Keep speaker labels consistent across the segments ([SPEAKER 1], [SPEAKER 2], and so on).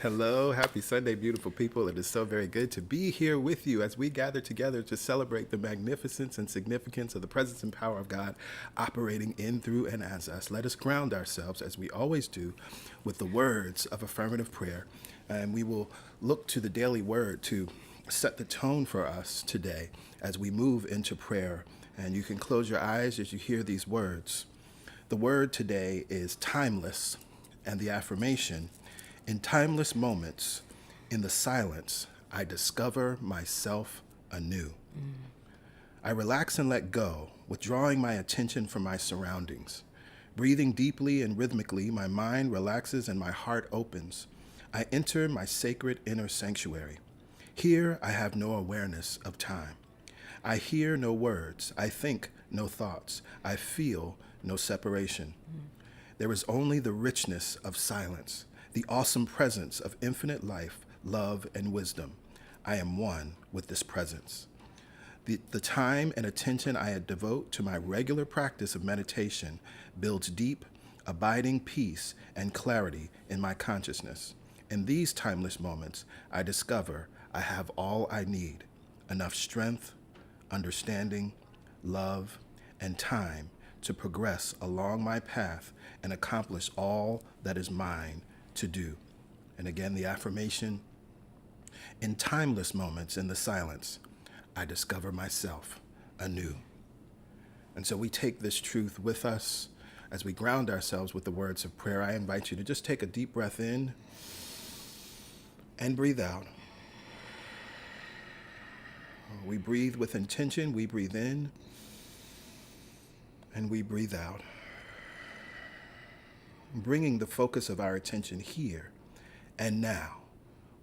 [SPEAKER 1] Hello, happy Sunday, beautiful people. It is so very good to be here with you as we gather together to celebrate the magnificence and significance of the presence and power of God operating in, through, and as us. Let us ground ourselves, as we always do, with the words of affirmative prayer. And we will look to the daily word to set the tone for us today as we move into prayer. And you can close your eyes as you hear these words. The word today is timeless, and the affirmation: in timeless moments, in the silence, I discover myself anew. I relax and let go, withdrawing my attention from my surroundings. Breathing deeply and rhythmically, my mind relaxes and my heart opens. I enter my sacred inner sanctuary. Here, I have no awareness of time. I hear no words. I think no thoughts. I feel no separation. There is only the richness of silence, the awesome presence of infinite life, love, and wisdom. I am one with this presence. The time and attention I devote to my regular practice of meditation builds deep, abiding peace and clarity in my consciousness. In these timeless moments, I discover I have all I need: enough strength, understanding, love, and time to progress along my path and accomplish all that is mine to do. And again, the affirmation: in timeless moments in the silence, I discover myself anew. And so we take this truth with us as we ground ourselves with the words of prayer. I invite you to just take a deep breath in and breathe out. We breathe with intention. We breathe in and we breathe out, bringing the focus of our attention here and now.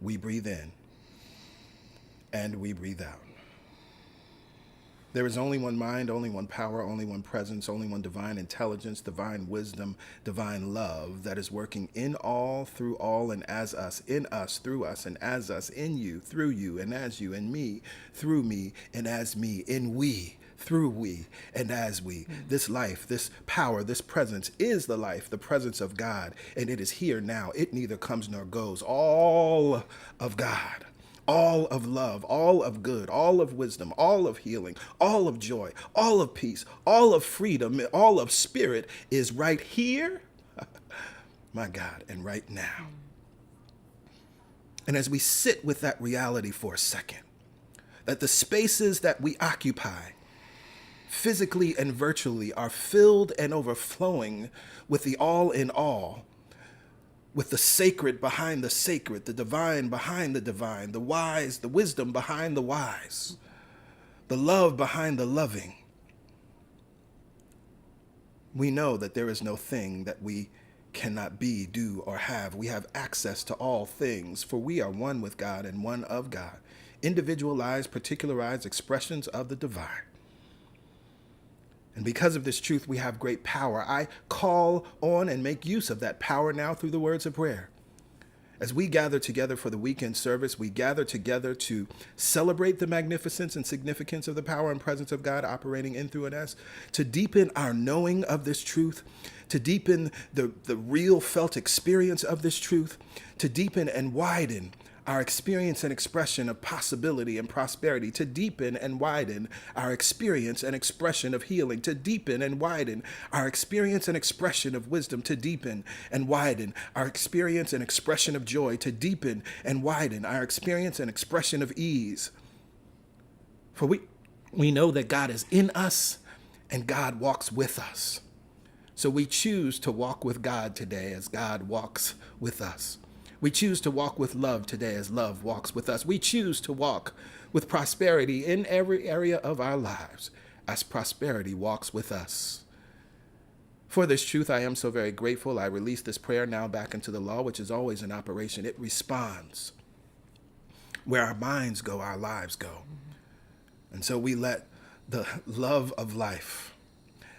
[SPEAKER 1] We breathe in and we breathe out. There is only one mind, only one power, only one presence, only one divine intelligence, divine wisdom, divine love that is working in all, through all, and as us, in us, through us, and as us, in you, through you, and as you, in me, through me, and as me, in we, through we, and as we. This life, this power, this presence is the life, the presence of God, and it is here now. It neither comes nor goes. All of God, all of love, all of good, all of wisdom, all of healing, all of joy, all of peace, all of freedom, all of spirit is right here, my God, and right now. And as we sit with that reality for a second, that the spaces that we occupy, physically and virtually, are filled and overflowing with the all in all, with the sacred behind the sacred, the divine behind the divine, the wise, the wisdom behind the wise, the love behind the loving. We know that there is no thing that we cannot be, do, or have. We have access to all things, for we are one with God and one of God, individualized, particularized expressions of the divine. And because of this truth, we have great power. I call on and make use of that power now through the words of prayer. As we gather together for the weekend service, we gather together to celebrate the magnificence and significance of the power and presence of God operating in, through, and us, to deepen our knowing of this truth, to deepen the real felt experience of this truth, to deepen and widen our experience and expression of possibility and prosperity, to deepen and widen our experience and expression of healing, to deepen and widen our experience and expression of wisdom, to deepen and widen our experience and expression of joy, to deepen and widen our experience and expression of ease. For we know that God is in us and God walks with us. So we choose to walk with God today as God walks with us. We choose to walk with love today as love walks with us. We choose to walk with prosperity in every area of our lives as prosperity walks with us. For this truth, I am so very grateful. I release this prayer now back into the law, which is always in operation. It responds. Where our minds go, our lives go. And so we let the love of life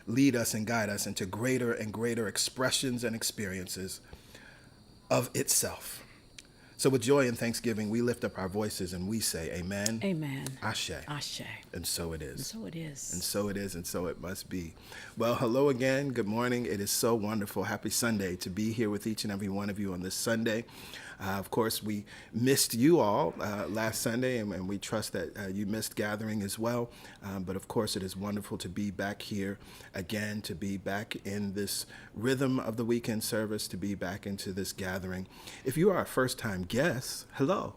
[SPEAKER 1] lead us and guide us into greater and greater expressions and experiences of itself. So with joy and thanksgiving, we lift up our voices and we say, amen.
[SPEAKER 2] Amen.
[SPEAKER 1] Ashe.
[SPEAKER 2] Ashe.
[SPEAKER 1] And so it is.
[SPEAKER 2] And so it is.
[SPEAKER 1] And so it is, and so it must be. Well, hello again. Good morning. It is so wonderful. Happy Sunday to be here with each and every one of you on this Sunday. Of course, we missed you all last Sunday, and we trust that you missed gathering as well. But of course, it is wonderful to be back here again, to be back in this rhythm of the weekend service, to be back into this gathering. If you are a first-time guest, hello.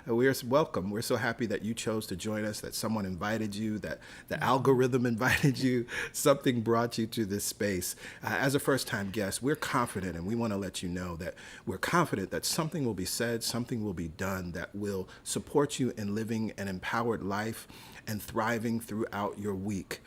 [SPEAKER 1] We're welcome. We're so happy that you chose to join us, that someone invited you, that the algorithm invited you, something brought you to this space. As a first-time guest, we're confident, and we want to let you know that we're confident that something will be said, something will be done that will support you in living an empowered life and thriving throughout your week.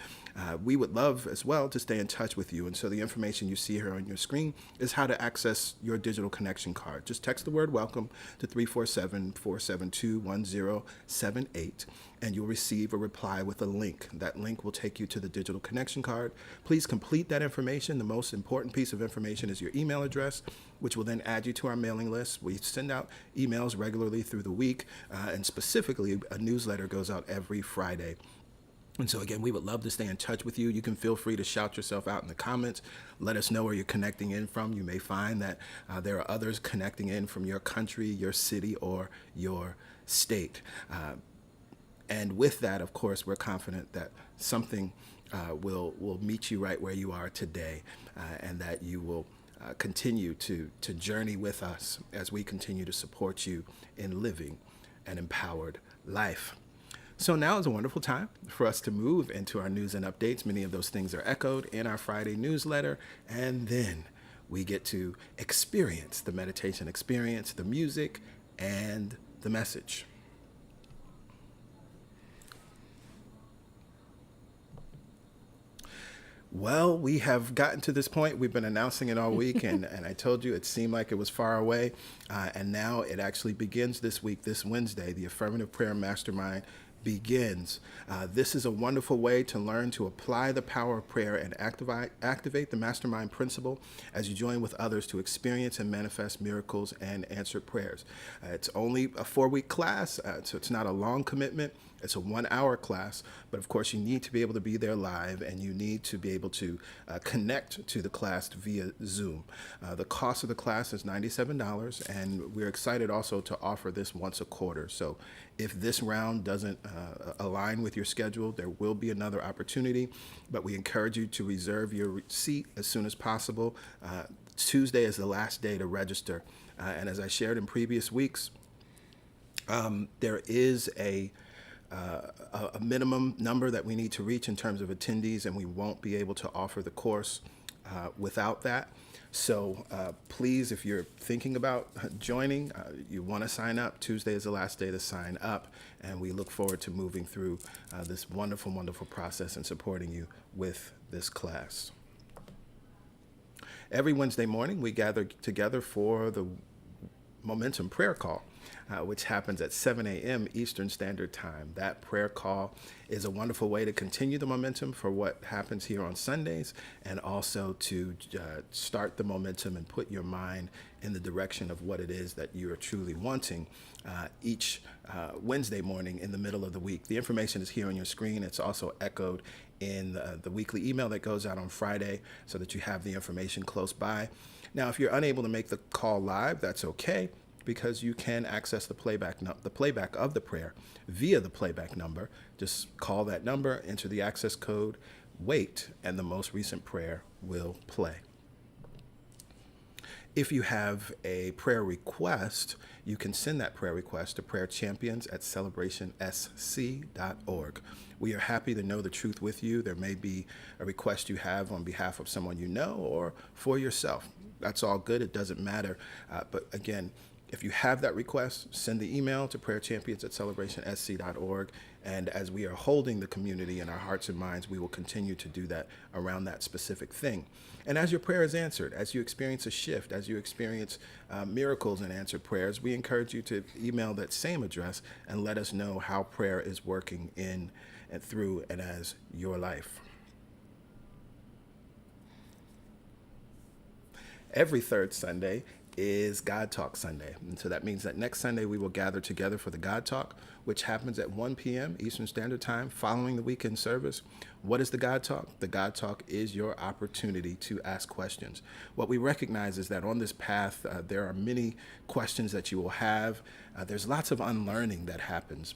[SPEAKER 1] We would love as well to stay in touch with you. And so the information you see here on your screen is how to access your digital connection card. Just text the word welcome to 347-472-1078, and you'll receive a reply with a link. That link will take you to the digital connection card. Please complete that information. The most important piece of information is your email address, which will then add you to our mailing list. We send out emails regularly through the week, and specifically a newsletter goes out every Friday. And so, again, we would love to stay in touch with you. You can feel free to shout yourself out in the comments. Let us know where you're connecting in from. You may find that there are others connecting in from your country, your city, or your state. And with that, of course, we're confident that something will meet you right where you are today, and that you will continue to journey with us as we continue to support you in living an empowered life. So now is a wonderful time for us to move into our news and updates. Many of those things are echoed in our Friday newsletter, and then we get to experience the meditation experience, the music, and the message. Well, we have gotten to this point. We've been announcing it all week, and I told you it seemed like it was far away, and now it actually begins this week, this Wednesday. The Affirmative Prayer Mastermind begins. This is a wonderful way to learn to apply the power of prayer and activate the mastermind principle as you join with others to experience and manifest miracles and answered prayers. It's only a 4-week class, so it's not a long commitment. It's a 1-hour class, but of course you need to be able to be there live, and you need to be able to connect to the class via Zoom. The cost of the class is $97, and we're excited also to offer this once a quarter. So if this round doesn't align with your schedule, there will be another opportunity, but we encourage you to reserve your seat as soon as possible. Tuesday is the last day to register, and as I shared in previous weeks, there is a minimum number that we need to reach in terms of attendees, and we won't be able to offer the course without that. So please, if you're thinking about joining, you want to sign up. Tuesday is the last day to sign up, and we look forward to moving through this wonderful, wonderful process and supporting you with this class. Every Wednesday morning, we gather together for the Momentum Prayer Call, which happens at 7 a.m. Eastern Standard Time. That prayer call is a wonderful way to continue the momentum for what happens here on Sundays, and also to start the momentum and put your mind in the direction of what it is that you are truly wanting each Wednesday morning in the middle of the week. The information is here on your screen. It's also echoed in the weekly email that goes out on Friday, so that you have the information close by. Now, if you're unable to make the call live, that's okay, because you can access the playback of the prayer via the playback number. Just call that number, enter the access code, wait, and the most recent prayer will play. If you have a prayer request, you can send that prayer request to prayerchampions@celebration.sc.org. We are happy to know the truth with you. There may be a request you have on behalf of someone you know or for yourself. That's all good. It doesn't matter. But again, if you have that request, send the email to prayerchampions@celebration.sc.org. And as we are holding the community in our hearts and minds, we will continue to do that around that specific thing. And as your prayer is answered, as you experience a shift, as you experience miracles and answered prayers, we encourage you to email that same address and let us know how prayer is working in and through and as your life. Every third Sunday is God Talk Sunday. And so that means that next Sunday we will gather together for the God Talk, which happens at 1 p.m. Eastern Standard Time following the weekend service. What is the God Talk? The God Talk is your opportunity to ask questions. What we recognize is that on this path, there are many questions that you will have. There's lots of unlearning that happens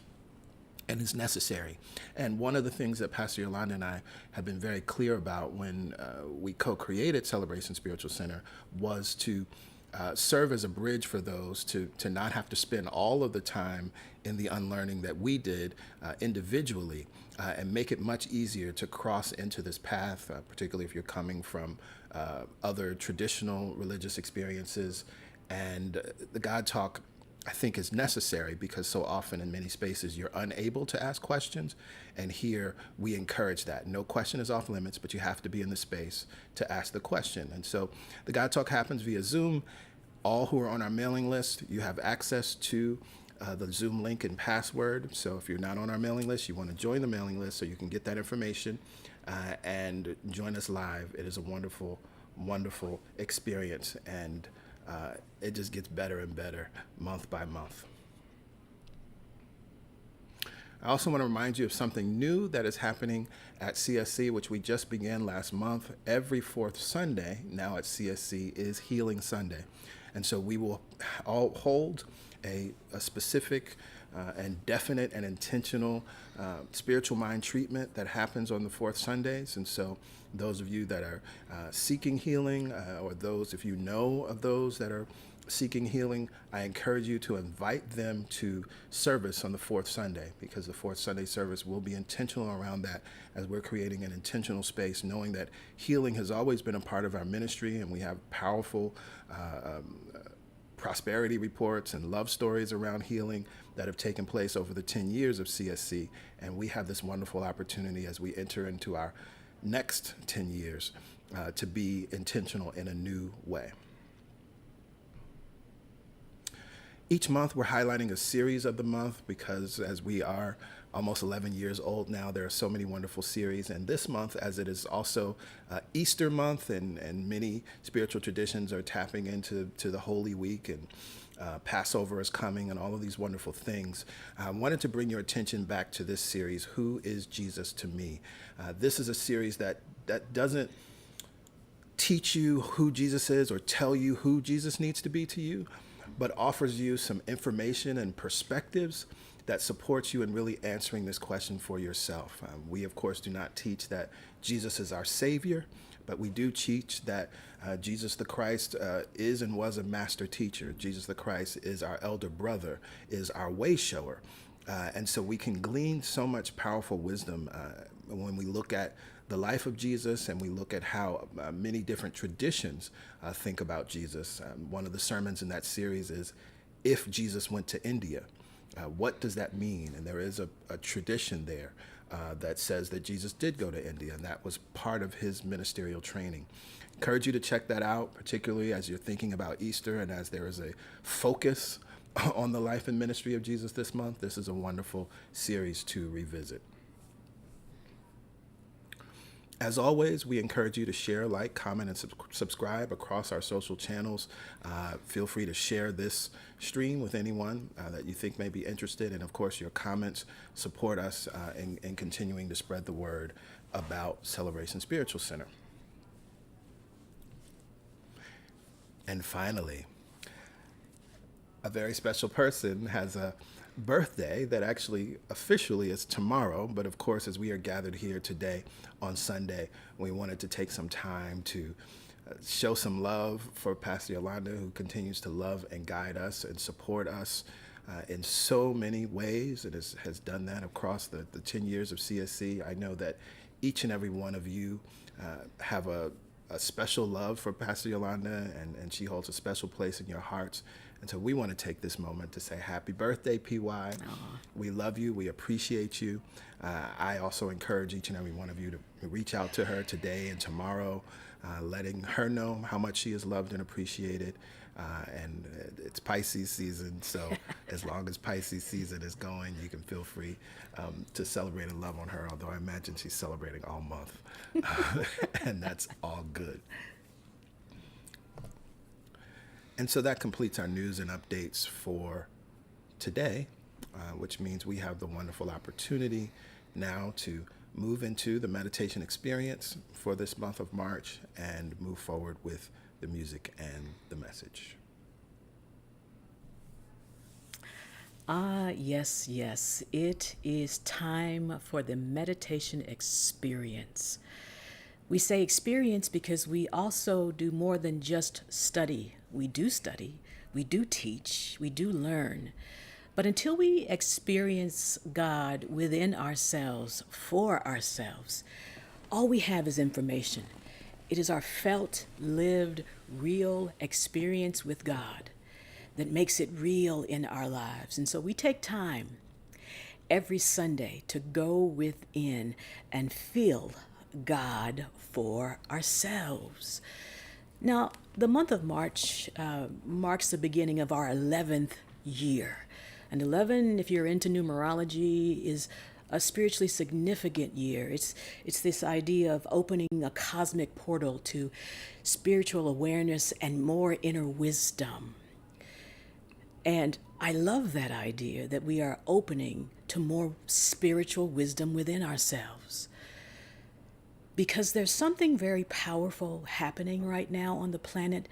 [SPEAKER 1] and is necessary. And one of the things that Pastor Yolanda and I have been very clear about when we co-created Celebration Spiritual Center was to serve as a bridge for those to not have to spend all of the time in the unlearning that we did individually, and make it much easier to cross into this path, particularly if you're coming from other traditional religious experiences. And the God Talk, I think, is necessary because so often in many spaces you're unable to ask questions, and here we encourage that. No question is off limits, but you have to be in the space to ask the question. And so the God Talk happens via Zoom. All who are on our mailing list, you have access to the Zoom link and password. So if you're not on our mailing list, you want to join the mailing list so you can get that information and join us live. It is a wonderful, wonderful experience, and it just gets better and better month by month. I also want to remind you of something new that is happening at CSC, which we just began last month. Every fourth Sunday now at CSC is Healing Sunday. And so we will all hold a specific and definite and intentional spiritual mind treatment that happens on the fourth Sundays. And so those of you that are seeking healing, or those, if you know of those that are seeking healing, I encourage you to invite them to service on the fourth Sunday, because the fourth Sunday service will be intentional around that, as we're creating an intentional space, knowing that healing has always been a part of our ministry, and we have powerful prosperity reports and love stories around healing that have taken place over the 10 years of CSC. And we have this wonderful opportunity as we enter into our next 10 years to be intentional in a new way. Each month, we're highlighting a series of the month because as we are almost 11 years old now, there are so many wonderful series. And this month, as it is also Easter month, and many spiritual traditions are tapping into the Holy Week, and Passover is coming, and all of these wonderful things, I wanted to bring your attention back to this series, Who is Jesus to Me? This is a series that doesn't teach you who Jesus is or tell you who Jesus needs to be to you, but offers you some information and perspectives that supports you in really answering this question for yourself. We, of course, do not teach that Jesus is our Savior, but we do teach that Jesus the Christ is and was a master teacher. Jesus the Christ is our elder brother, is our way shower. And so we can glean so much powerful wisdom when we look at the life of Jesus, and we look at how many different traditions think about Jesus. One of the sermons in that series is, if Jesus went to India, what does that mean? And there is a tradition there that says that Jesus did go to India, and that was part of his ministerial training. Encourage you to check that out, particularly as you're thinking about Easter and as there is a focus on the life and ministry of Jesus this month. This is a wonderful series to revisit. As always, we encourage you to share, like, comment, and subscribe across our social channels. Feel free to share this stream with anyone that you think may be interested. And of course, your comments support us in continuing to spread the word about Celebration Spiritual Center. And finally, a very special person has a birthday that actually officially is tomorrow, but of course, as we are gathered here today on Sunday, we wanted to take some time to show some love for Pastor Yolanda, who continues to love and guide us and support us in so many ways, and has done that across the 10 years of CSC. I know that each and every one of you have a special love for Pastor Yolanda, and she holds a special place in your hearts. And so we want to take this moment to say happy birthday, PY. Aww. We love you. We appreciate you. I also encourage each and every one of you to reach out to her today and tomorrow, letting her know how much she is loved and appreciated. And it's Pisces season, so as long as Pisces season is going, you can feel free to celebrate and love on her, although I imagine she's celebrating all month, and that's all good. And so that completes our news and updates for today, which means we have the wonderful opportunity now to move into the meditation experience for this month of March and move forward with the music and the message.
[SPEAKER 2] Yes, yes. It is time for the meditation experience. We say experience because we also do more than just study. We do study, we do teach, we do learn. But until we experience God within ourselves, for ourselves, all we have is information. It is our felt, lived, real experience with God that makes it real in our lives. And so we take time every Sunday to go within and feel God for ourselves. Now, the month of March marks the beginning of our 11th year. And 11, if you're into numerology, is a spiritually significant year. It's this idea of opening a cosmic portal to spiritual awareness and more inner wisdom. And I love that idea that we are opening to more spiritual wisdom within ourselves. Because there's something very powerful happening right now on the planet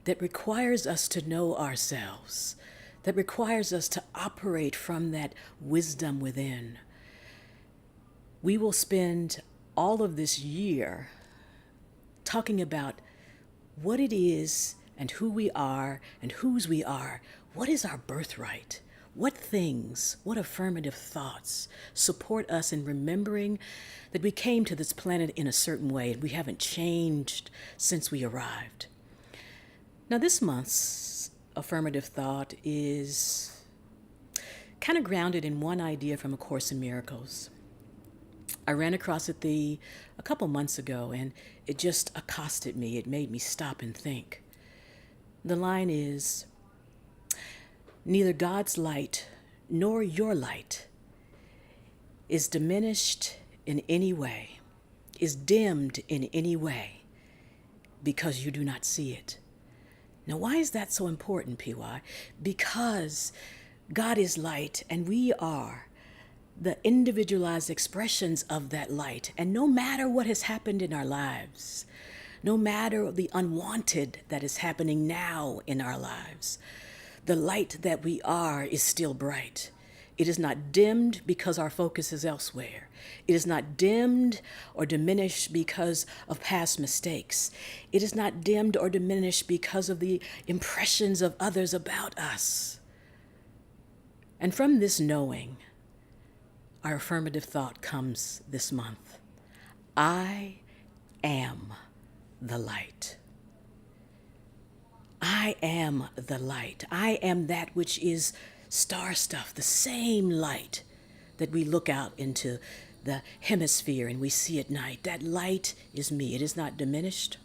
[SPEAKER 2] that requires us to know ourselves, that requires us to operate from that wisdom within. We will spend all of this year talking about what it is and who we are and whose we are. What is our birthright? What things, what affirmative thoughts support us in remembering that we came to this planet in a certain way and we haven't changed since we arrived? Now, this month's affirmative thought is kind of grounded in one idea from A Course in Miracles. I ran across it a couple months ago, and it just accosted me. It made me stop and think. The line is, neither God's light nor your light is diminished in any way, is dimmed in any way, because you do not see it. Now, why is that so important, PY? Because God is light, and we are the individualized expressions of that light. And no matter what has happened in our lives, no matter the unwanted that is happening now in our lives, the light that we are is still bright. It is not dimmed because our focus is elsewhere. It is not dimmed or diminished because of past mistakes. It is not dimmed or diminished because of the impressions of others about us. And from this knowing, our affirmative thought comes this month. I am the light. I am the light. I am that which is star stuff, the same light that we look out into the hemisphere and we see at night. That light is me. It is not diminished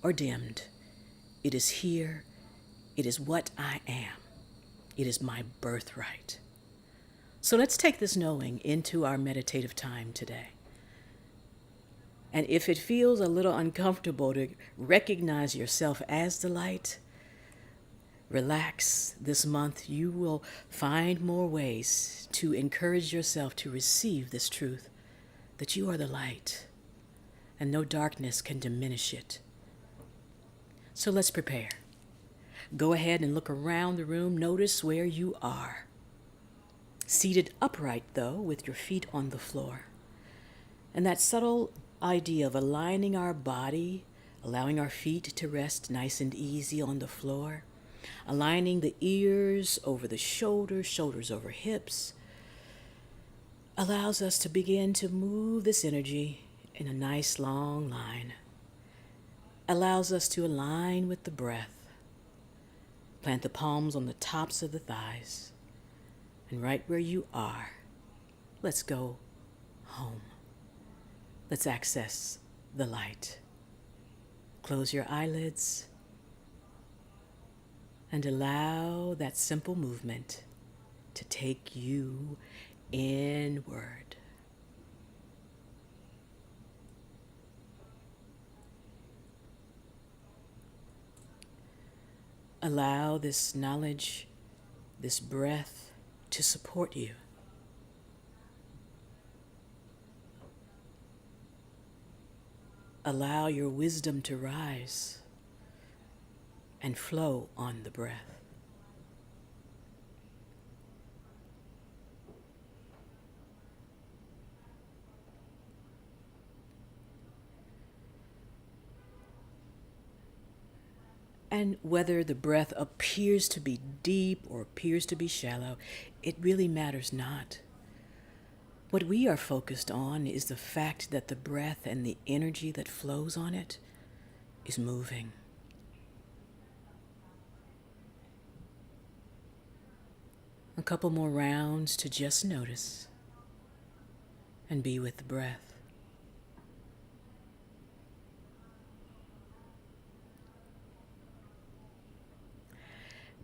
[SPEAKER 2] or dimmed. It is here. It is what I am. It is my birthright. So let's take this knowing into our meditative time today. And if it feels a little uncomfortable to recognize yourself as the light, relax. This month you will find more ways to encourage yourself to receive this truth, that you are the light and no darkness can diminish it. So let's prepare. Go ahead and look around the room. Notice where you are. Seated upright, though, with your feet on the floor. And that subtle idea of aligning our body, allowing our feet to rest nice and easy on the floor, aligning the ears over the shoulders, shoulders over hips, allows us to begin to move this energy in a nice long line, allows us to align with the breath. Plant the palms on the tops of the thighs. And right where you are, let's go home. Let's access the light. Close your eyelids and allow that simple movement to take you inward. Allow this knowledge, this breath, to support you. Allow your wisdom to rise and flow on the breath. And whether the breath appears to be deep or appears to be shallow, it really matters not. What we are focused on is the fact that the breath and the energy that flows on it is moving. A couple more rounds to just notice and be with the breath.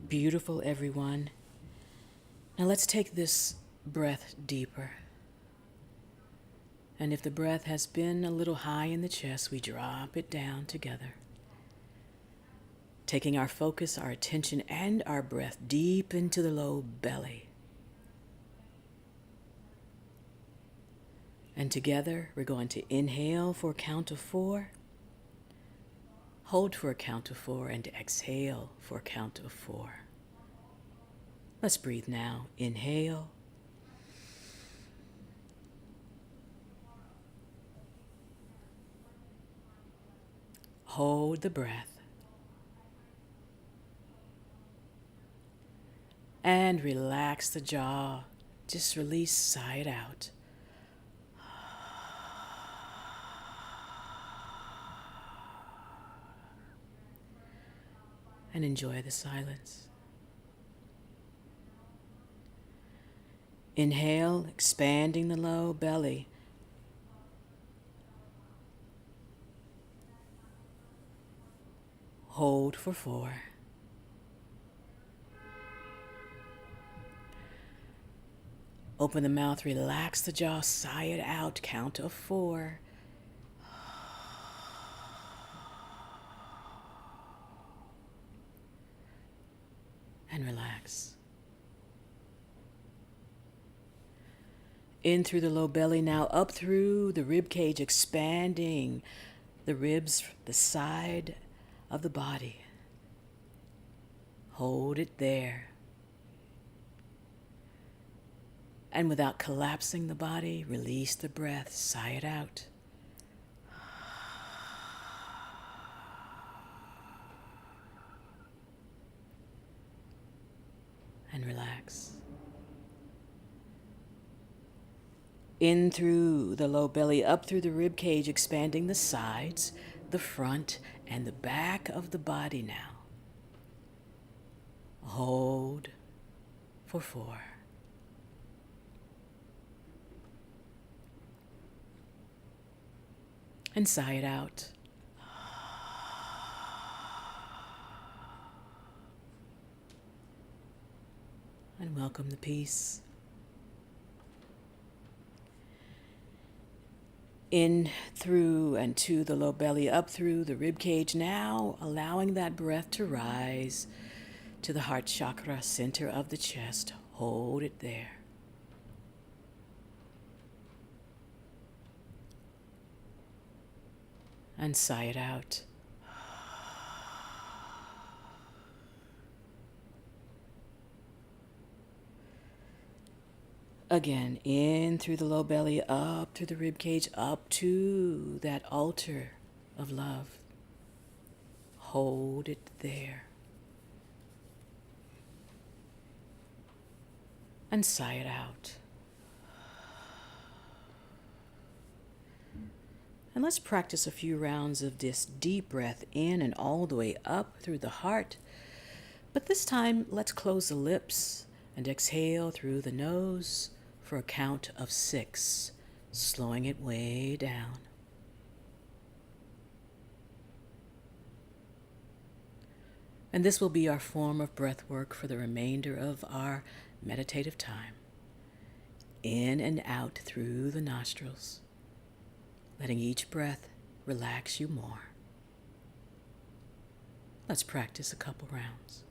[SPEAKER 2] Beautiful, everyone. Now let's take this breath deeper. And if the breath has been a little high in the chest, we drop it down together. Taking our focus, our attention, and our breath deep into the low belly. And together, we're going to inhale for a count of 4, hold for a count of 4, and exhale for a count of 4. Let's breathe now. Inhale. Hold the breath. And relax the jaw. Just release, sigh it out. And enjoy the silence. Inhale, expanding the low belly. Hold for 4. Open the mouth, relax the jaw, sigh it out, count of 4. And relax. In through the low belly, now up through the rib cage, expanding the ribs, the side of the body. Hold it there. And without collapsing the body, release the breath, sigh it out. And relax. In through the low belly, up through the rib cage, expanding the sides, the front, and the back of the body now. Hold for 4. And sigh it out. And welcome the peace. In through and to the low belly, up through the rib cage now, allowing that breath to rise to the heart chakra, center of the chest. Hold it there. And sigh it out. Again, in through the low belly, up through the rib cage, up to that altar of love. Hold it there. And sigh it out. And let's practice a few rounds of this deep breath in and all the way up through the heart. But this time, let's close the lips and exhale through the nose for a count of 6, slowing it way down. And this will be our form of breath work for the remainder of our meditative time. In and out through the nostrils, letting each breath relax you more. Let's practice a couple rounds.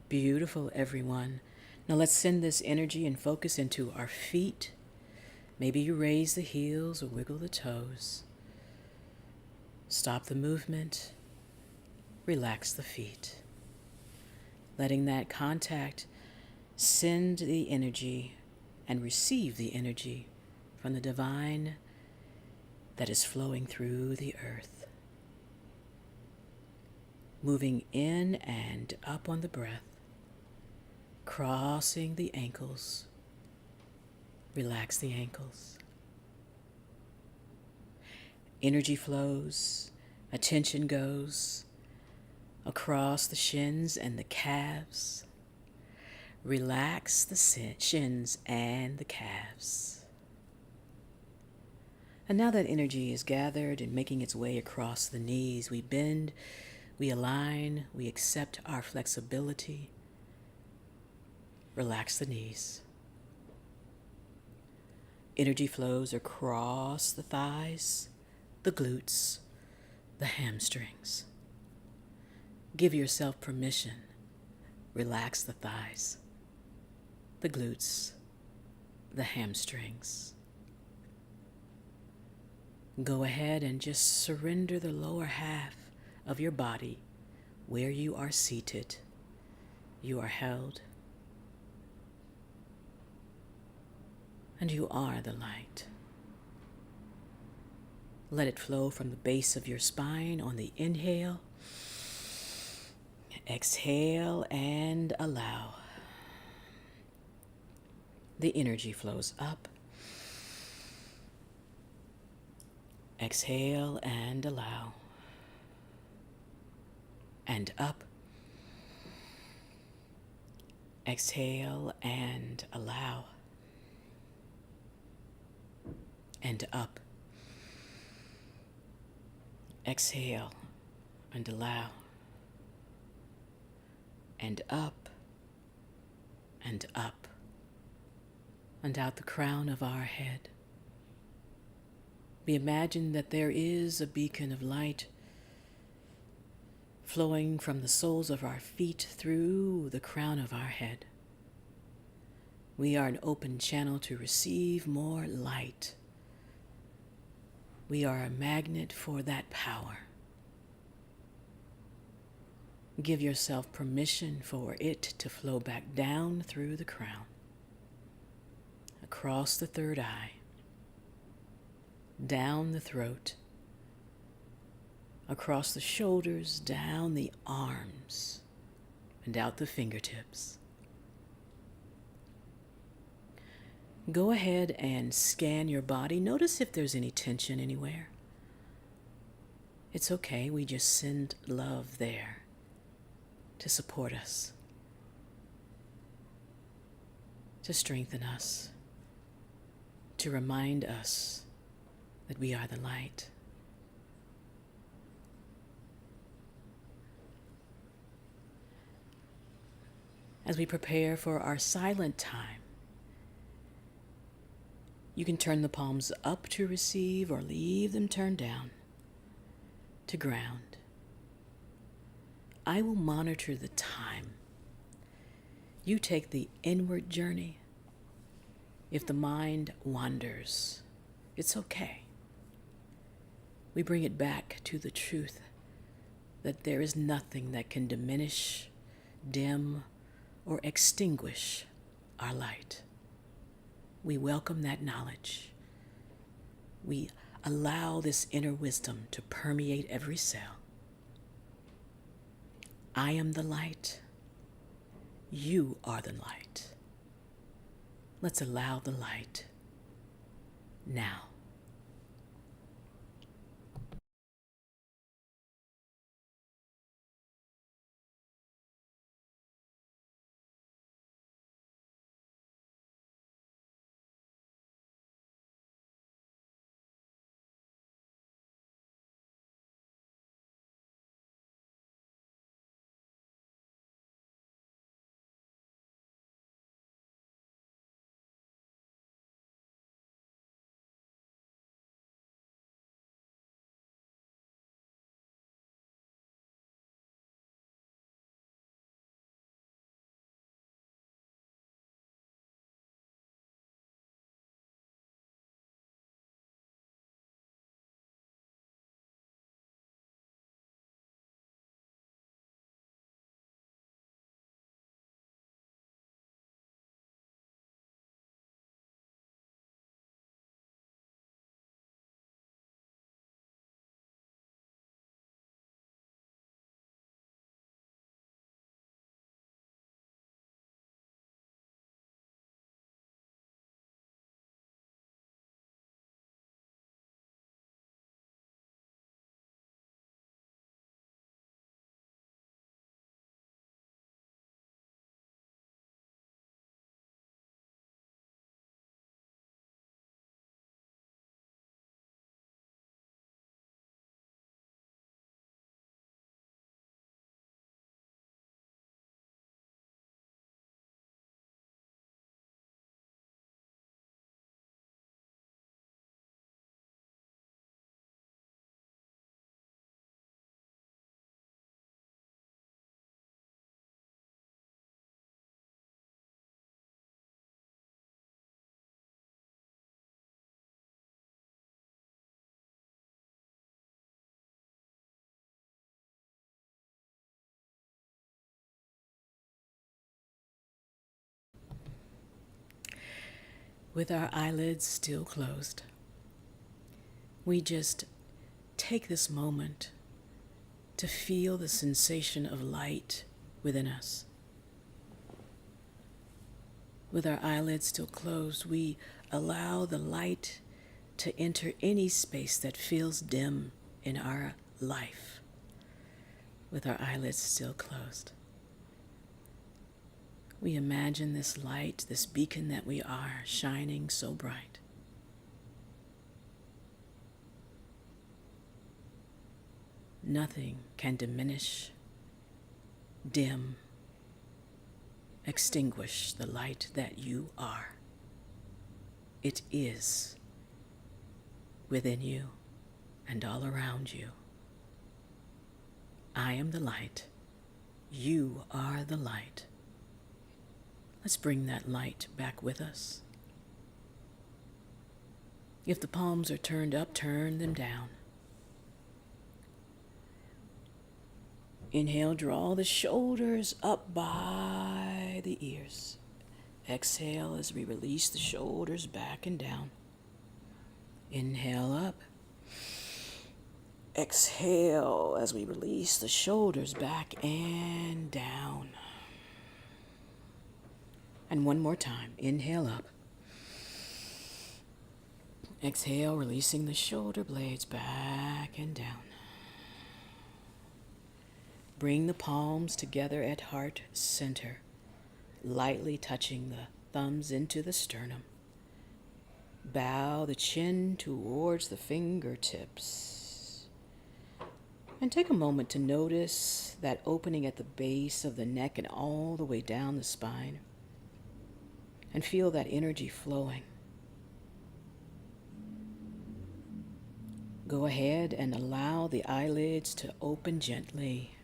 [SPEAKER 2] Beautiful, everyone. Now let's send this energy and focus into our feet. Maybe you raise the heels or wiggle the toes. Stop the movement. Relax the feet. Letting that contact send the energy and receive the energy from the divine that is flowing through the earth. Moving in and up on the breath. Crossing the ankles. Relax the ankles. Energy flows, attention goes across the shins and the calves. Relax the shins and the calves. And now that energy is gathered and making its way across the knees, we bend, we align, we accept our flexibility. Relax the knees. Energy flows across the thighs, the glutes, the hamstrings. Give yourself permission. Relax the thighs, the glutes, the hamstrings. Go ahead and just surrender the lower half of your body where you are seated. You are held. And you are the light. Let it flow from the base of your spine on the inhale. Exhale and allow. The energy flows up. Exhale and allow. And up. Exhale and allow. And up. Exhale and allow. And up. And up. And out the crown of our head. We imagine that there is a beacon of light flowing from the soles of our feet through the crown of our head. We are an open channel to receive more light. We are a magnet for that power. Give yourself permission for it to flow back down through the crown, across the third eye, down the throat, across the shoulders, down the arms, and out the fingertips. Go ahead and scan your body. Notice if there's any tension anywhere. It's okay, we just send love there to support us, to strengthen us, to remind us that we are the light. As we prepare for our silent time, you can turn the palms up to receive or leave them turned down to ground. I will monitor the time. You take the inward journey. If the mind wanders, it's okay. We bring it back to the truth that there is nothing that can diminish, dim, or extinguish our light. We welcome that knowledge. We allow this inner wisdom to permeate every cell. I am the light. You are the light. Let's allow the light now. With our eyelids still closed, we just take this moment to feel the sensation of light within us. With our eyelids still closed, we allow the light to enter any space that feels dim in our life. With our eyelids still closed, we imagine this light, this beacon that we are, shining so bright. Nothing can diminish, dim, extinguish the light that you are. It is within you and all around you. I am the light. You are the light. Let's bring that light back with us. If the palms are turned up, turn them down. Inhale, draw the shoulders up by the ears. Exhale as we release the shoulders back and down. Inhale up. Exhale as we release the shoulders back and down. And one more time. Inhale up. Exhale, releasing the shoulder blades back and down. Bring the palms together at heart center, lightly touching the thumbs into the sternum. Bow the chin towards the fingertips. And take a moment to notice that opening at the base of the neck and all the way down the spine. And feel that energy flowing. Go ahead and allow the eyelids to open gently.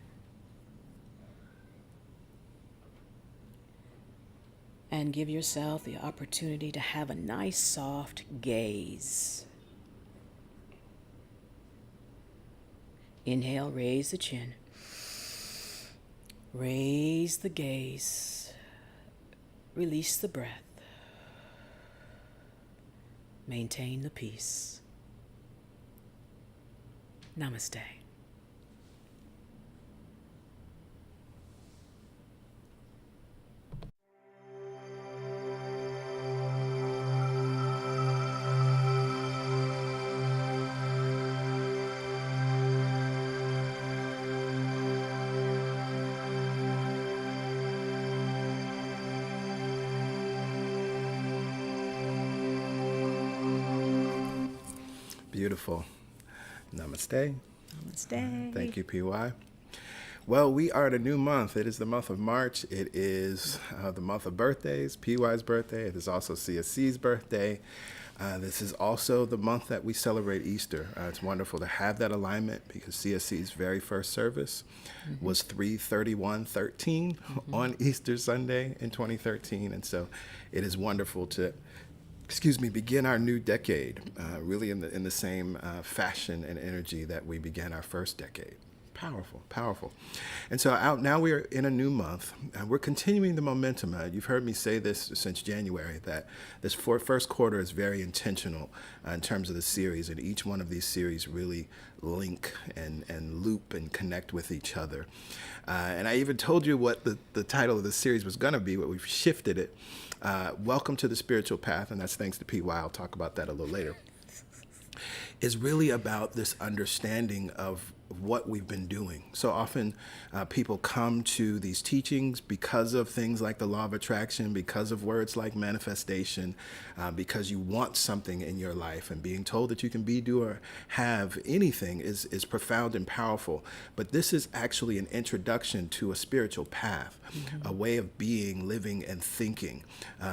[SPEAKER 2] And give yourself the opportunity to have a nice soft gaze. Inhale, raise the chin. Raise the gaze. Release the breath. Maintain the peace. Namaste.
[SPEAKER 1] Beautiful. Namaste.
[SPEAKER 2] Namaste.
[SPEAKER 1] Thank you, PY. Well, we are in a new month. It is the month of March. It is the month of birthdays, PY's birthday. It is also CSC's birthday. This is also the month that we celebrate Easter. It's wonderful to have that alignment because CSC's very first service was 3/31/13 on Easter Sunday in 2013. And so it is wonderful to begin our new decade, really in the same fashion and energy that we began our first decade. Powerful, powerful. And so now we are in a new month. We're continuing the momentum. You've heard me say this since January, that this first quarter is very intentional in terms of the series, and each one of these series really link and loop and connect with each other. And I even told you what the title of the series was going to be, but we've shifted it. Welcome to the Spiritual Path, and that's thanks to PY. I'll talk about that a little later. Is really about this understanding of what we've been doing. So often people come to these teachings because of things like the law of attraction, because of words like manifestation, because you want something in your life, and being told that you can be, do, or have anything is profound and powerful. But this is actually an introduction to a spiritual path, a way of being, living, and thinking,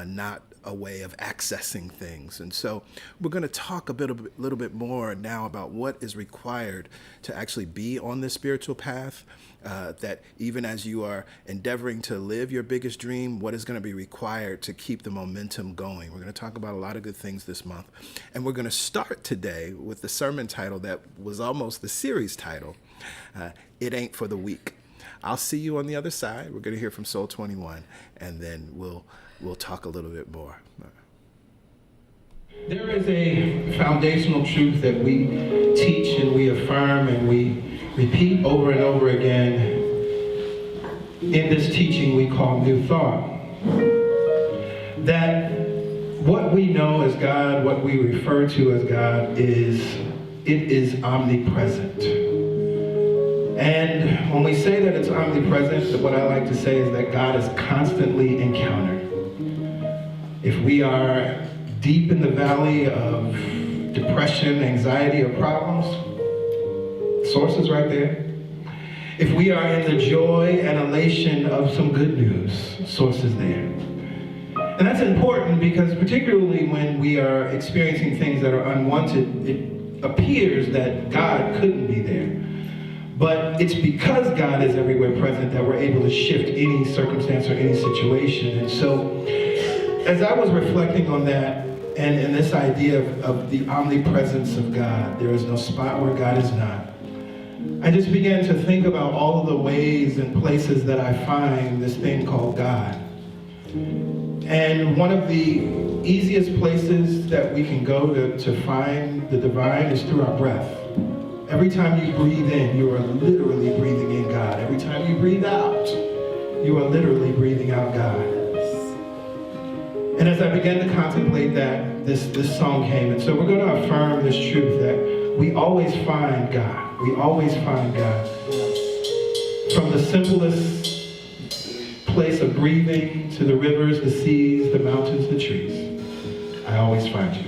[SPEAKER 1] not a way of accessing things. And so we're going to talk a little bit more now about what is required to actually be on this spiritual path, that even as you are endeavoring to live your biggest dream, what is going to be required to keep the momentum going. We're going to talk about a lot of good things this month. And we're going to start today with the sermon title that was almost the series title, It Ain't for the Weak. I'll see you on the other side. We're going to hear from Soul 21, and then we'll talk a little bit more. There is a foundational truth that we teach and we affirm and we repeat over and over again in this teaching we call New Thought. That what we know as God, what we refer to as God, it is omnipresent. And when we say that it's omnipresent, what I like to say is that God is constantly encountered. If we are deep in the valley of depression, anxiety, or problems, source is right there. If we are in the joy and elation of some good news, source is there. And that's important because particularly when we are experiencing things that are unwanted, it appears that God couldn't be there. But it's because God is everywhere present that we're able to shift any circumstance or any situation. And so, as I was reflecting on that, and this idea of the omnipresence of God, there is no spot where God is not, I just began to think about all of the ways and places that I find this thing called God. And one of the easiest places that we can go to find the divine is through our breath. Every time you breathe in, you are literally breathing in God. Every time you breathe out, you are literally breathing out God. And as I began to contemplate that, this song came. And so we're going to affirm this truth that we always find God. We always find God. From the simplest place of breathing to the rivers, the seas, the mountains, the trees, I always find you.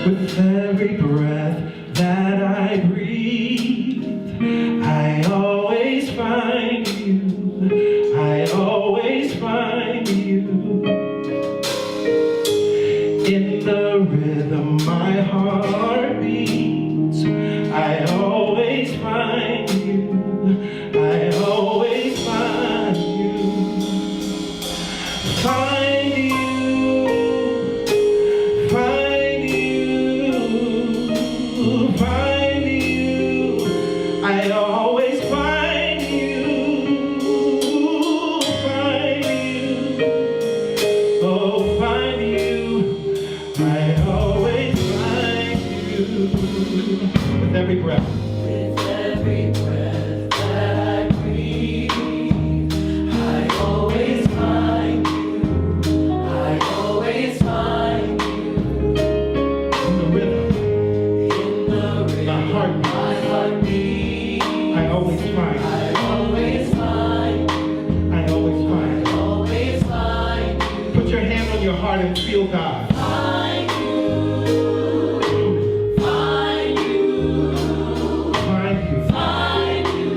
[SPEAKER 1] With every breath that I breathe, I always find you. I always find you. In the rhythm my heart beats, I always find you. I always find you. Find you. Find you, I always find you, find you, oh find you, I always find you, with every breath. With every breath that I breathe, I always find you, I always find you. In the rhythm. My heartbeat. I always find. I always find. I always find. I always find you. Put your hand on your heart and feel God. Find you. Find you. Find you. Find you.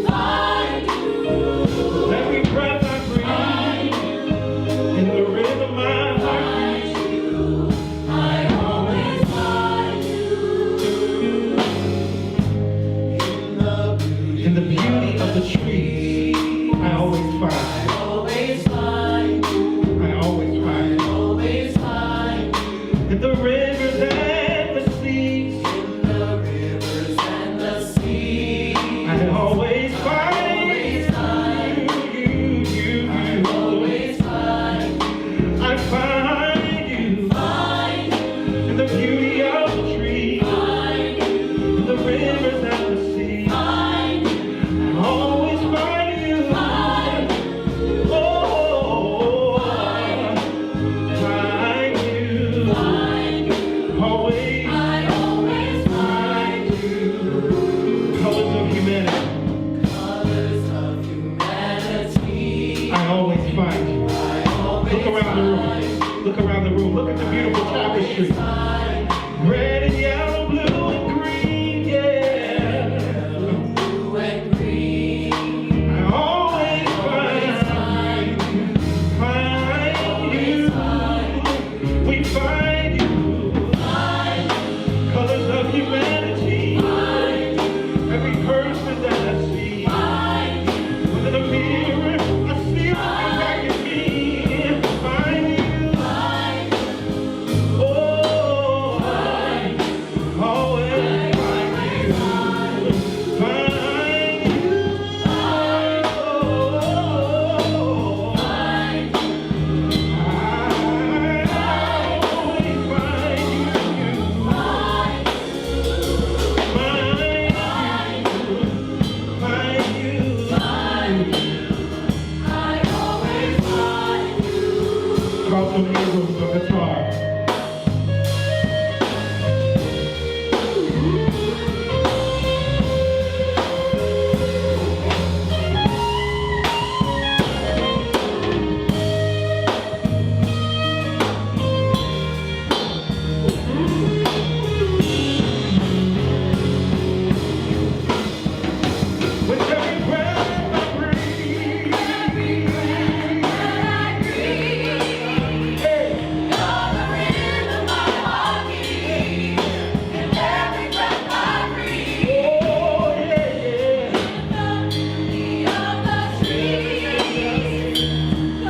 [SPEAKER 1] Find you. Every breath I breathe. Find you. In the rhythm of my heart. In the beauty of the trees, I always find. I always find you. I always find. I always find you. In the rivers and the seas. In the rivers and the seas. I always find. You. I always find you. I find you. Find you. In the beauty of the trees. Find you. In the rivers and the seas. Always find you. Oh, find you. Always. I always find you. Colors of humanity. Colors of humanity. I always find you. Look around the room. Look around the room. Look at the beautiful tapestry. Red and yellow, blue and green. Yeah. Blue and green. I always find you. We find you. Colors of humanity.
[SPEAKER 3] about some Eagles on the guitar. With every breath I breathe, oh yeah, I find you, I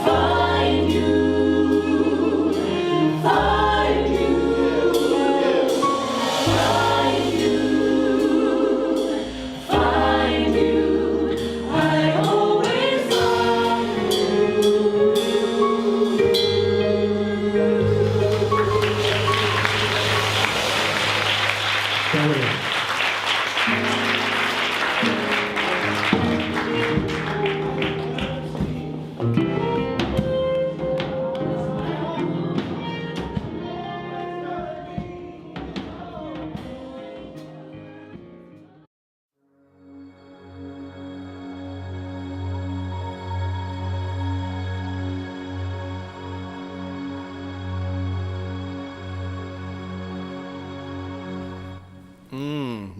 [SPEAKER 3] find you,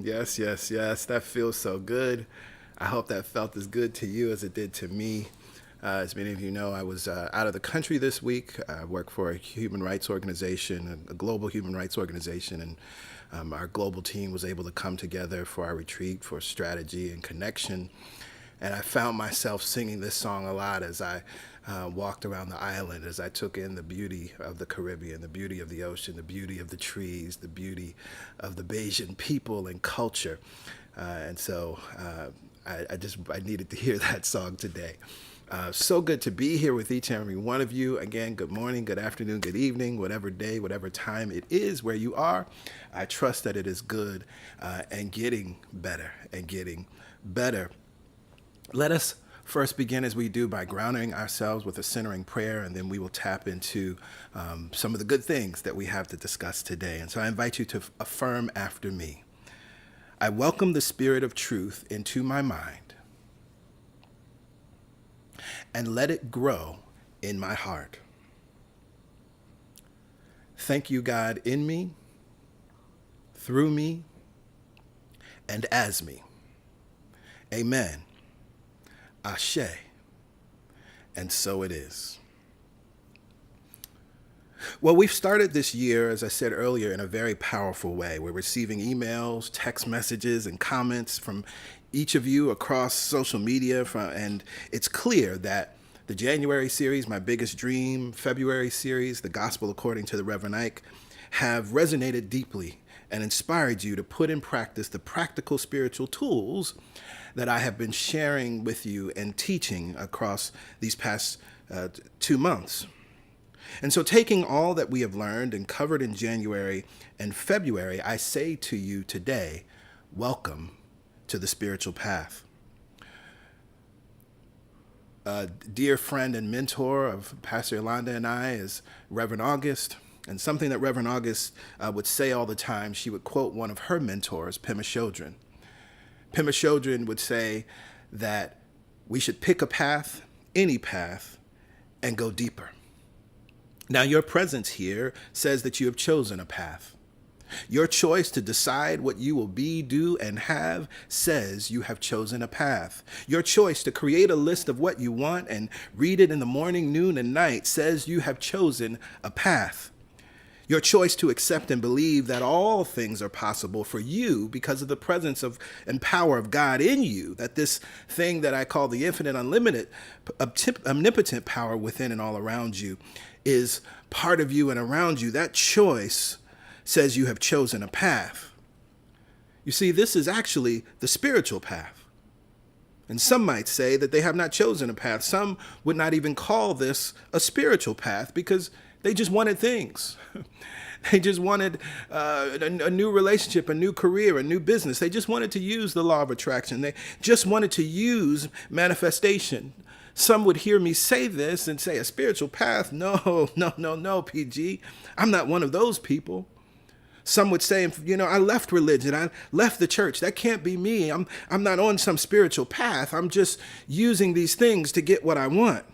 [SPEAKER 1] Yes, yes, yes. That feels so good. I hope that felt as good to you as it did to me. As many of you know, I was out of the country this week. I work for a human rights organization, a global human rights organization, and our global team was able to come together for our retreat for strategy and connection. And I found myself singing this song a lot as I walked around the island, as I took in the beauty of the Caribbean, the beauty of the ocean, the beauty of the trees, the beauty of the Bayesian people and culture. And so I needed to hear that song today. So good to be here with each and every one of you. Again, good morning, good afternoon, good evening, whatever day, whatever time it is where you are. I trust that it is good and getting better and getting better. Let us first begin as we do by grounding ourselves with a centering prayer, and then we will tap into some of the good things that we have to discuss today. And so I invite you to affirm after me. I welcome the Spirit of truth into my mind and let it grow in my heart. Thank you, God, in me, through me, and as me. Amen. Ashe. And so it is. Well, we've started this year, as I said earlier, in a very powerful way. We're receiving emails, text messages, and comments from each of you across social media. And it's clear that the January series, My Biggest Dream, February series, The Gospel According to the Reverend Ike, have resonated deeply and inspired you to put in practice the practical spiritual tools that I have been sharing with you and teaching across these past 2 months. And so taking all that we have learned and covered in January and February, I say to you today, welcome to the spiritual path. A dear friend and mentor of Pastor Yolanda and I is Reverend August. And something that Reverend August would say all the time, she would quote one of her mentors, Pema Chodron. Pema Chodron would say that we should pick a path, any path, and go deeper. Now, your presence here says that you have chosen a path. Your choice to decide what you will be, do, and have says you have chosen a path. Your choice to create a list of what you want and read it in the morning, noon, and night says you have chosen a path. Your choice to accept and believe that all things are possible for you because of the presence of and power of God in you, that this thing that I call the infinite, unlimited, omnipotent power within and all around you is part of you and around you. That choice says you have chosen a path. You see, this is actually the spiritual path. And some might say that they have not chosen a path. Some would not even call this a spiritual path because they just wanted things. They just wanted a new relationship, a new career, a new business. They just wanted to use the law of attraction. They just wanted to use manifestation. Some would hear me say this and say, a spiritual path? No, PG. I'm not one of those people. Some would say, I left religion. I left the church. That can't be me. I'm not on some spiritual path. I'm just using these things to get what I want.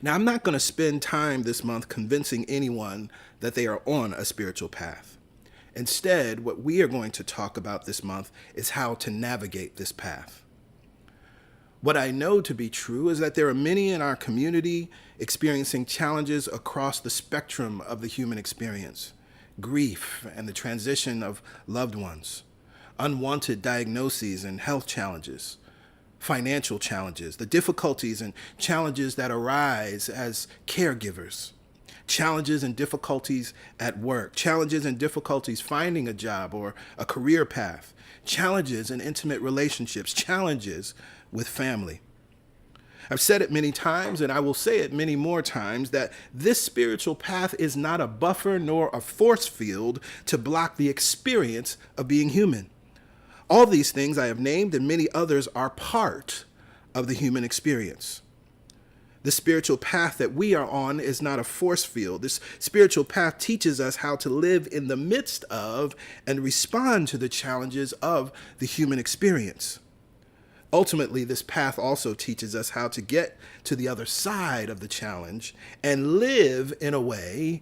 [SPEAKER 1] Now, I'm not going to spend time this month convincing anyone that they are on a spiritual path. Instead, what we are going to talk about this month is how to navigate this path. What I know to be true is that there are many in our community experiencing challenges across the spectrum of the human experience. Grief and the transition of loved ones, unwanted diagnoses and health challenges, financial challenges, the difficulties and challenges that arise as caregivers, challenges and difficulties at work, challenges and difficulties finding a job or a career path, challenges in intimate relationships, challenges with family. I've said it many times, and I will say it many more times, that this spiritual path is not a buffer nor a force field to block the experience of being human. All these things I have named and many others are part of the human experience. The spiritual path that we are on is not a force field. This spiritual path teaches us how to live in the midst of and respond to the challenges of the human experience. Ultimately, this path also teaches us how to get to the other side of the challenge and live in a way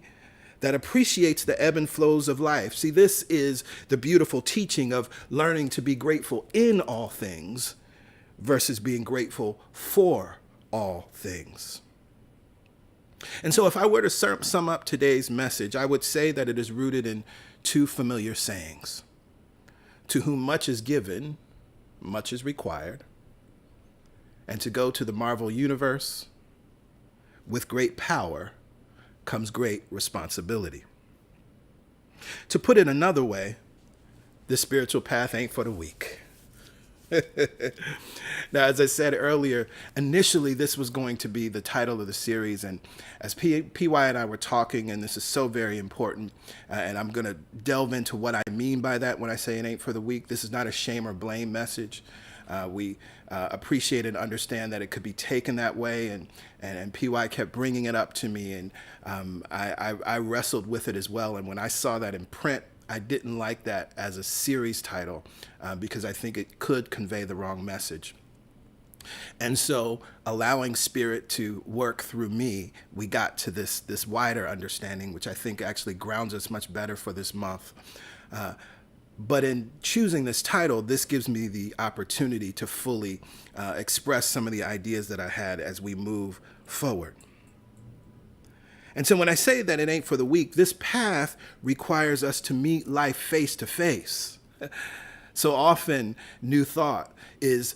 [SPEAKER 1] that appreciates the ebb and flows of life. See, this is the beautiful teaching of learning to be grateful in all things versus being grateful for all things. And so if I were to sum up today's message, I would say that it is rooted in two familiar sayings. To whom much is given, much is required. And to go to the Marvel universe, with great power comes great responsibility. To put it another way, the spiritual path ain't for the weak. Now, as I said earlier, initially this was going to be the title of the series, and as PY and I were talking, and this is so very important, and I'm going to delve into what I mean by that when I say it ain't for the weak. This is not a shame or blame message. We appreciate and understand that it could be taken that way, and PY kept bringing it up to me, and I wrestled with it as well. And when I saw that in print, I didn't like that as a series title because I think it could convey the wrong message. And so allowing Spirit to work through me, we got to this wider understanding, which I think actually grounds us much better for this month. But in choosing this title, this gives me the opportunity to fully express some of the ideas that I had as we move forward. And so when I say that it ain't for the weak, this path requires us to meet life face to face. So often, New Thought is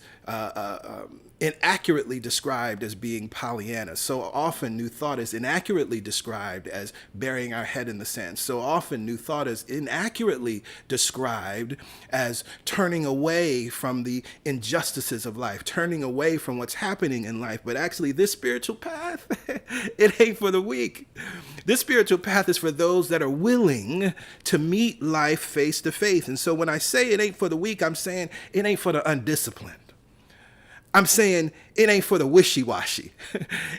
[SPEAKER 1] inaccurately described as being Pollyanna. So often, New Thought is inaccurately described as burying our head in the sand. So often, New Thought is inaccurately described as turning away from the injustices of life, turning away from what's happening in life. But actually, this spiritual path, it ain't for the weak. This spiritual path is for those that are willing to meet life face to face. And so when I say it ain't for the weak, I'm saying it ain't for the undisciplined. I'm saying it ain't for the wishy-washy.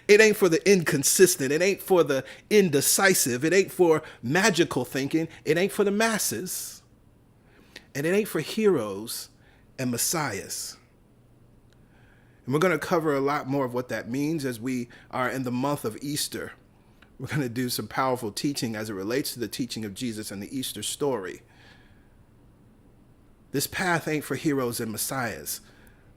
[SPEAKER 1] It ain't for the inconsistent. It ain't for the indecisive. It ain't for magical thinking. It ain't for the masses. And it ain't for heroes and messiahs. And we're going to cover a lot more of what that means as we are in the month of Easter. We're going to do some powerful teaching as it relates to the teaching of Jesus and the Easter story. This path ain't for heroes and messiahs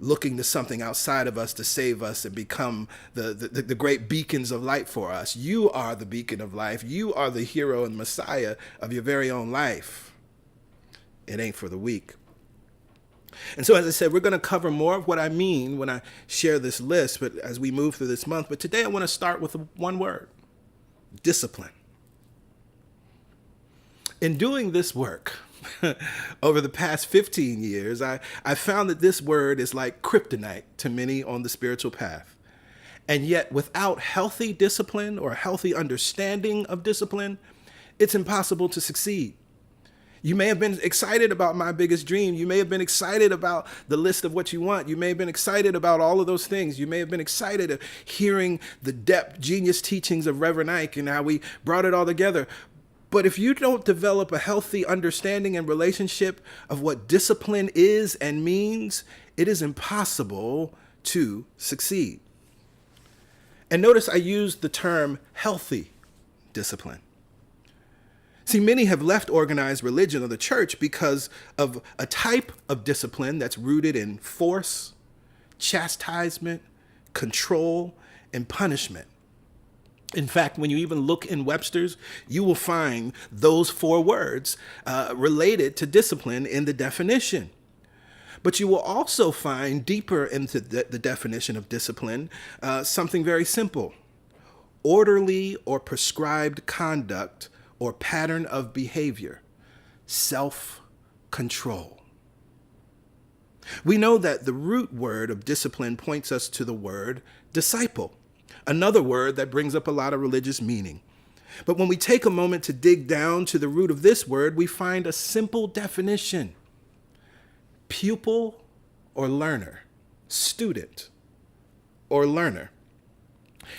[SPEAKER 1] looking to something outside of us to save us and become the great beacons of light for us. You are the beacon of life. You are the hero and messiah of your very own life. It ain't for the weak. And so, as I said, we're going to cover more of what I mean when I share this list, but as we move through this month. But today I want to start with one word: discipline. In doing this work over the past 15 years, I found that this word is like kryptonite to many on the spiritual path. And yet, without healthy discipline or healthy understanding of discipline, it's impossible to succeed. You may have been excited about my biggest dream. You may have been excited about the list of what you want. You may have been excited about all of those things. You may have been excited of hearing the depth, genius teachings of Reverend Ike and how we brought it all together. But if you don't develop a healthy understanding and relationship of what discipline is and means, it is impossible to succeed. And notice I used the term healthy discipline. See, many have left organized religion or the church because of a type of discipline that's rooted in force, chastisement, control, and punishment. In fact, when you even look in Webster's, you will find those four words related to discipline in the definition. But you will also find deeper into the definition of discipline something very simple: orderly or prescribed conduct or pattern of behavior, self-control. We know that the root word of discipline points us to the word disciple, another word that brings up a lot of religious meaning. But when we take a moment to dig down to the root of this word, we find a simple definition: pupil or learner, student or learner.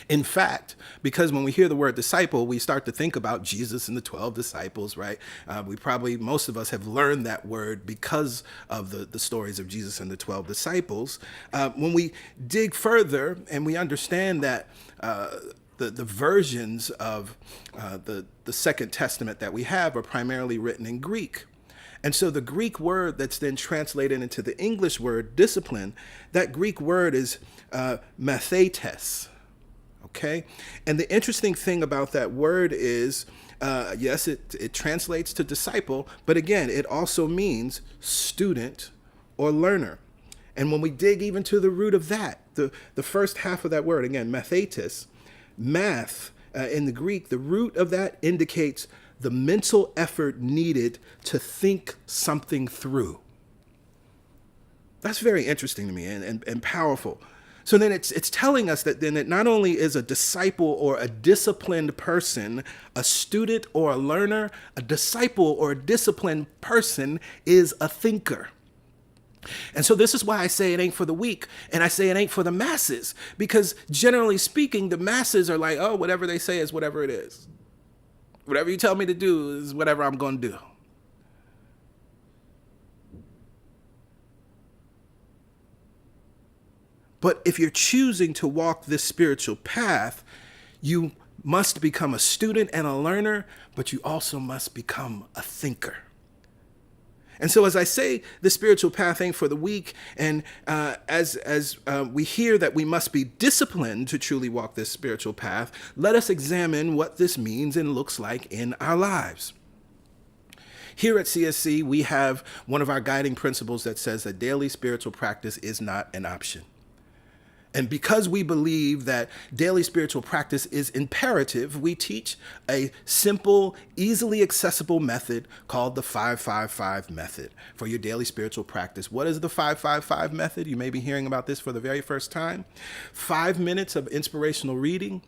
[SPEAKER 1] In fact, because when we hear the word disciple, we start to think about Jesus and the 12 disciples, right? Most of us have learned that word because of the stories of Jesus and the 12 disciples. When we dig further and we understand that the versions of the Second Testament that we have are primarily written in Greek. And so the Greek word that's then translated into the English word discipline, that Greek word is mathetes. Okay. And the interesting thing about that word is, yes, it translates to disciple, but again, it also means student or learner. And when we dig even to the root of that, the first half of that word, again, mathetes, math in the Greek, the root of that indicates the mental effort needed to think something through. That's very interesting to me and powerful. So then it's telling us that then it not only is a disciple or a disciplined person, a student or a learner, a disciple or a disciplined person is a thinker. And so this is why I say it ain't for the weak, and I say it ain't for the masses, because generally speaking, the masses are like, oh, whatever they say is whatever it is. Whatever you tell me to do is whatever I'm going to do. But if you're choosing to walk this spiritual path, you must become a student and a learner, but you also must become a thinker. And so as I say, the spiritual path ain't for the weak, and as we hear that we must be disciplined to truly walk this spiritual path, let us examine what this means and looks like in our lives. Here at CSC, we have one of our guiding principles that says that daily spiritual practice is not an option. And because we believe that daily spiritual practice is imperative, we teach a simple, easily accessible method called the 5-5-5 method for your daily spiritual practice. What is the 5-5-5 method? You may be hearing about this for the very first time. 5 minutes of inspirational reading,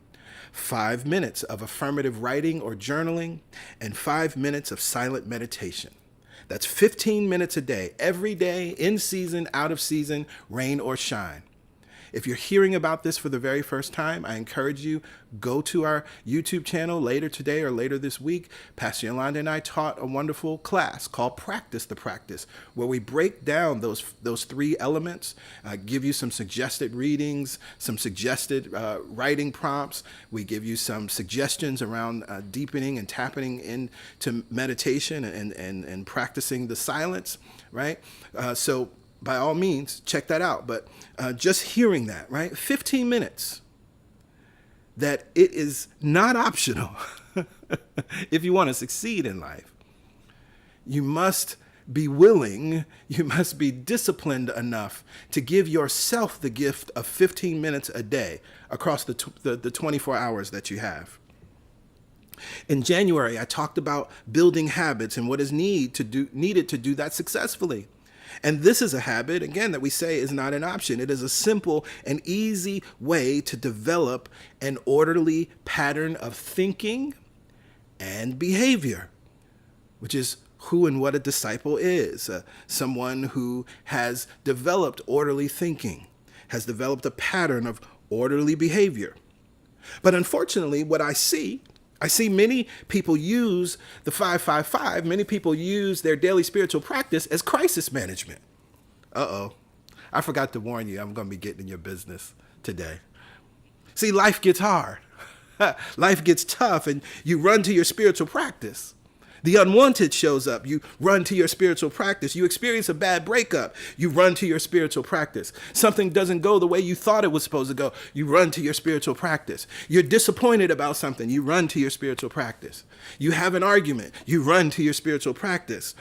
[SPEAKER 1] 5 minutes of affirmative writing or journaling, and 5 minutes of silent meditation. That's 15 minutes a day, every day, in season, out of season, rain or shine. If you're hearing about this for the very first time, I encourage you, go to our YouTube channel later today or later this week. Pastor Yolanda and I taught a wonderful class called Practice the Practice, where we break down those three elements, give you some suggested readings, some suggested writing prompts. We give you some suggestions around deepening and tapping into meditation and practicing the silence, right? So by all means, check that out. But just hearing that, right? 15 minutes, that it is not optional if you want to succeed in life. You must be willing, you must be disciplined enough to give yourself the gift of 15 minutes a day across the 24 hours that you have. In January, I talked about building habits and what is needed to do that successfully. And this is a habit, again, that we say is not an option. It is a simple and easy way to develop an orderly pattern of thinking and behavior, which is who and what a disciple is. Someone who has developed orderly thinking, has developed a pattern of orderly behavior. But unfortunately, what I see many people use the 555. Many people use their daily spiritual practice as crisis management. Uh-oh. I forgot to warn you, I'm going to be getting in your business today. See, life gets hard. Life gets tough, and you run to your spiritual practice. The unwanted shows up. You run to your spiritual practice. You experience a bad breakup. You run to your spiritual practice. Something doesn't go the way you thought it was supposed to go. You run to your spiritual practice. You're disappointed about something. You run to your spiritual practice. You have an argument. You run to your spiritual practice.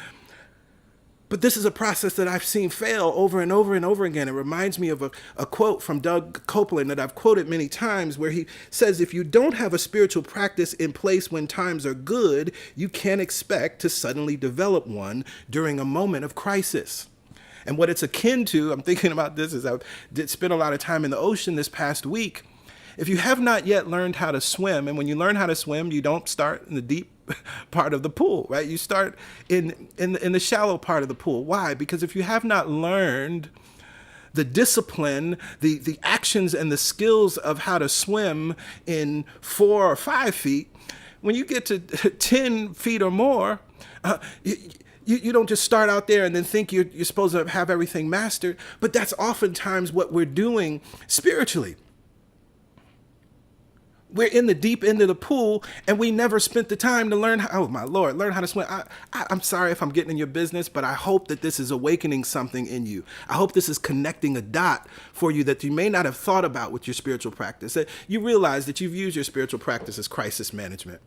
[SPEAKER 1] But this is a process that I've seen fail over and over and over again. It reminds me of a quote from Doug Copeland that I've quoted many times, where he says, if you don't have a spiritual practice in place when times are good, you can't expect to suddenly develop one during a moment of crisis. And what it's akin to, I'm thinking about this as I did spend a lot of time in the ocean this past week. If you have not yet learned how to swim, and when you learn how to swim, you don't start in the deep part of the pool, right? You start in the shallow part of the pool. Why? Because if you have not learned the discipline, the actions and the skills of how to swim in 4 or 5 feet, when you get to 10 feet or more, you don't just start out there and then think you're supposed to have everything mastered. But that's oftentimes what we're doing spiritually. We're in the deep end of the pool, and we never spent the time to learn learn how to swim. I'm sorry if I'm getting in your business, but I hope that this is awakening something in you. I hope this is connecting a dot for you that you may not have thought about with your spiritual practice. That you realize that you've used your spiritual practice as crisis management.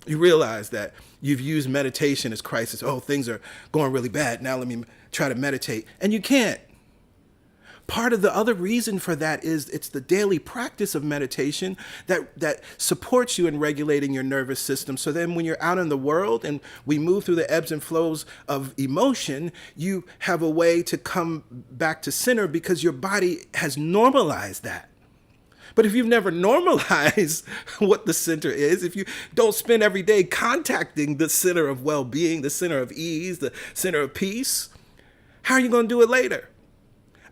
[SPEAKER 1] You realize that you've used meditation as crisis. Oh, things are going really bad. Now let me try to meditate. And you can't. Part of the other reason for that is it's the daily practice of meditation that supports you in regulating your nervous system. So then when you're out in the world and we move through the ebbs and flows of emotion, you have a way to come back to center because your body has normalized that. But if you've never normalized what the center is, if you don't spend every day contacting the center of well-being, the center of ease, the center of peace, how are you going to do it later?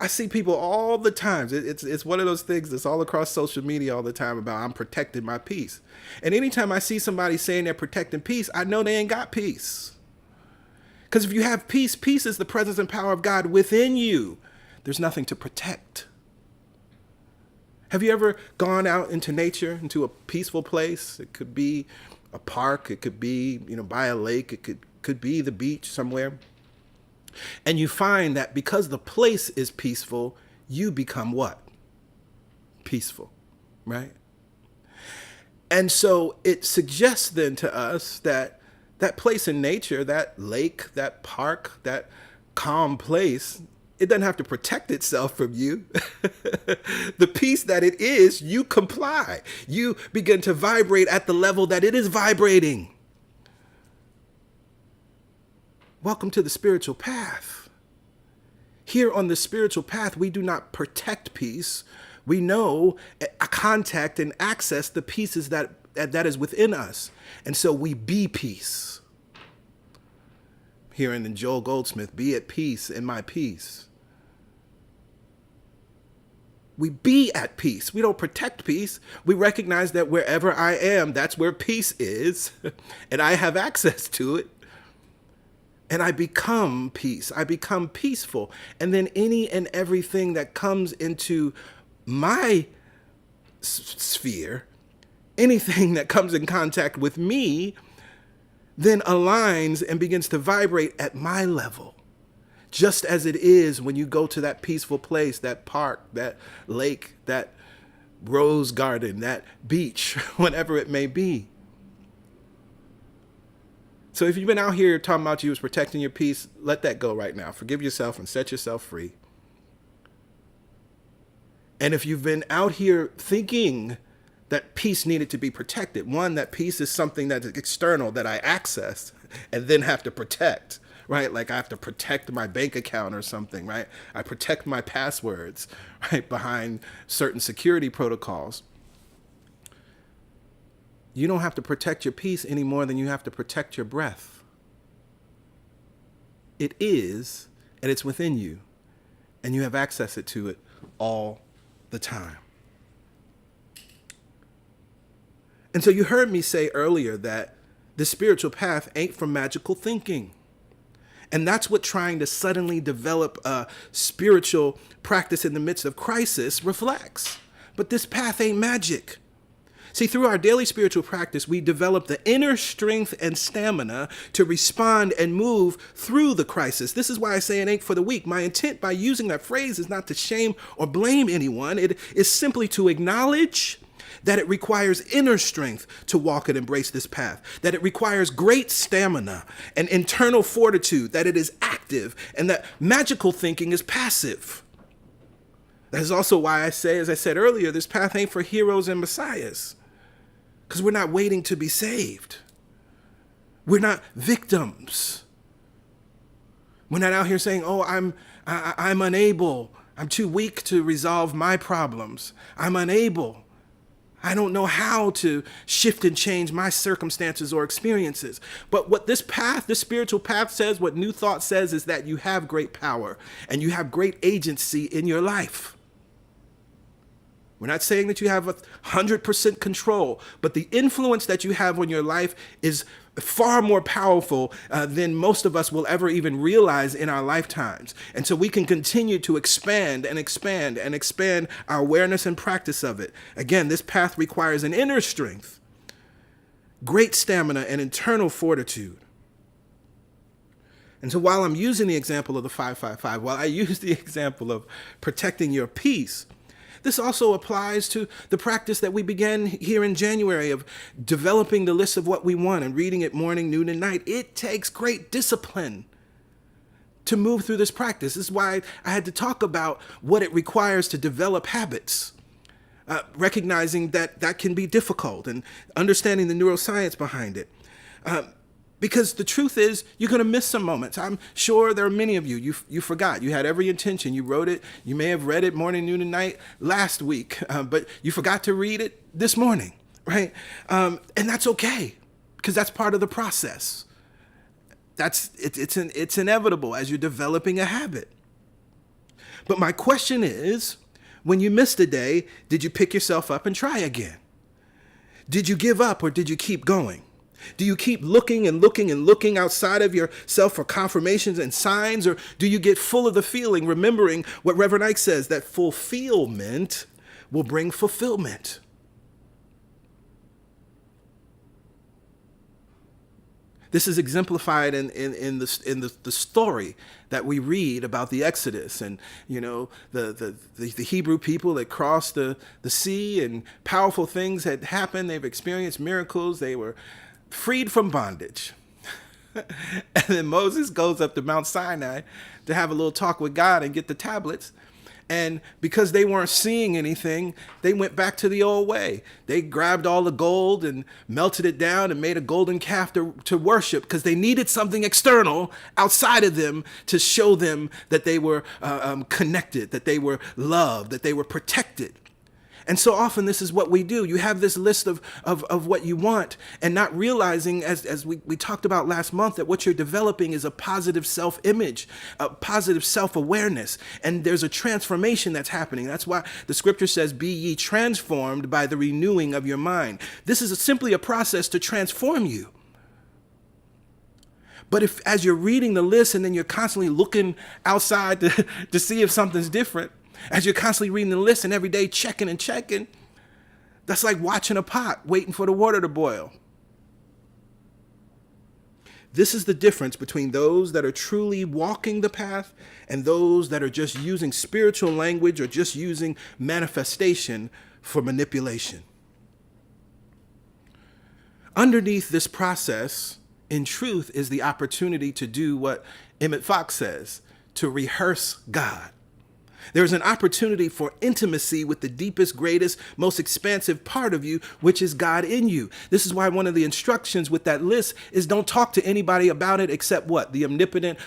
[SPEAKER 1] I see people all the time. It's one of those things that's all across social media all the time about I'm protecting my peace. And anytime I see somebody saying they're protecting peace, I know they ain't got peace. Because if you have peace, peace is the presence and power of God within you. There's nothing to protect. Have you ever gone out into nature, into a peaceful place? It could be a park. It could be, by a lake. It could be the beach somewhere. And you find that because the place is peaceful, you become what? Peaceful, right? And so it suggests then to us that that place in nature, that lake, that park, that calm place, it doesn't have to protect itself from you. The peace that it is, you comply. You begin to vibrate at the level that it is vibrating. Welcome to the spiritual path. Here on the spiritual path, we do not protect peace. We know, contact and access the pieces that is within us. And so we be peace. Hearing in Joel Goldsmith, be at peace in my peace. We be at peace. We don't protect peace. We recognize that wherever I am, that's where peace is, and I have access to it. And I become peace. I become peaceful. And then any and everything that comes into my sphere, anything that comes in contact with me, then aligns and begins to vibrate at my level. Just as it is when you go to that peaceful place, that park, that lake, that rose garden, that beach, whatever it may be. So if you've been out here talking about you was protecting your peace, let that go right now. Forgive yourself and set yourself free. And if you've been out here thinking that peace needed to be protected, one, that peace is something that's external that I access and then have to protect, right? Like I have to protect my bank account or something, right? I protect my passwords, right, behind certain security protocols. You don't have to protect your peace any more than you have to protect your breath. It is, and it's within you, and you have access to it all the time. And so you heard me say earlier that the spiritual path ain't from magical thinking. And that's what trying to suddenly develop a spiritual practice in the midst of crisis reflects. But this path ain't magic. See, through our daily spiritual practice, we develop the inner strength and stamina to respond and move through the crisis. This is why I say it ain't for the weak. My intent by using that phrase is not to shame or blame anyone. It is simply to acknowledge that it requires inner strength to walk and embrace this path, that it requires great stamina and internal fortitude, that it is active, and that magical thinking is passive. That is also why I say, as I said earlier, this path ain't for heroes and messiahs. Because we're not waiting to be saved. We're not victims. We're not out here saying, oh, I'm unable. I'm too weak to resolve my problems. I'm unable. I don't know how to shift and change my circumstances or experiences. But what this path, this spiritual path says, what New Thought says, is that you have great power and you have great agency in your life. We're not saying that you have 100% control, but the influence that you have on your life is far more powerful than most of us will ever even realize in our lifetimes. And so we can continue to expand and expand and expand our awareness and practice of it. Again, this path requires an inner strength, great stamina, and internal fortitude. And so while I'm using the example of the 555, while I use the example of protecting your peace, this also applies to the practice that we began here in January of developing the list of what we want and reading it morning, noon, and night. It takes great discipline to move through this practice. This is why I had to talk about what it requires to develop habits, recognizing that that can be difficult and understanding the neuroscience behind it. Because the truth is, you're going to miss some moments. I'm sure there are many of you. You forgot. You had every intention. You wrote it. You may have read it morning, noon, and night last week, but you forgot to read it this morning, right? And that's okay, because that's part of the process. It's inevitable as you're developing a habit. But my question is, when you missed a day, did you pick yourself up and try again? Did you give up or did you keep going? Do you keep looking and looking and looking outside of yourself for confirmations and signs, or do you get full of the feeling, remembering what Reverend Ike says, that fulfillment will bring fulfillment? This is exemplified in the story that we read about the Exodus and, you know, the Hebrew people that crossed the sea, and powerful things had happened. They've experienced miracles. They were freed from bondage. And then Moses goes up to Mount Sinai to have a little talk with God and get the tablets. And because they weren't seeing anything, they went back to the old way. They grabbed all the gold and melted it down and made a golden calf to worship, because they needed something external outside of them to show them that they were connected, that they were loved, that they were protected. And so often this is what we do. You have this list of what you want and not realizing, as we talked about last month, that what you're developing is a positive self-image, a positive self-awareness. And there's a transformation that's happening. That's why the scripture says, be ye transformed by the renewing of your mind. This is simply a process to transform you. But if as you're reading the list and then you're constantly looking outside to see if something's different, as you're constantly reading the list and every day checking and checking, that's like watching a pot, waiting for the water to boil. This is the difference between those that are truly walking the path and those that are just using spiritual language or just using manifestation for manipulation. Underneath this process, in truth, is the opportunity to do what Emmett Fox says, to rehearse God. There's an opportunity for intimacy with the deepest, greatest, most expansive part of you, which is God in you. This is why one of the instructions with that list is don't talk to anybody about it except what? The omnipotent,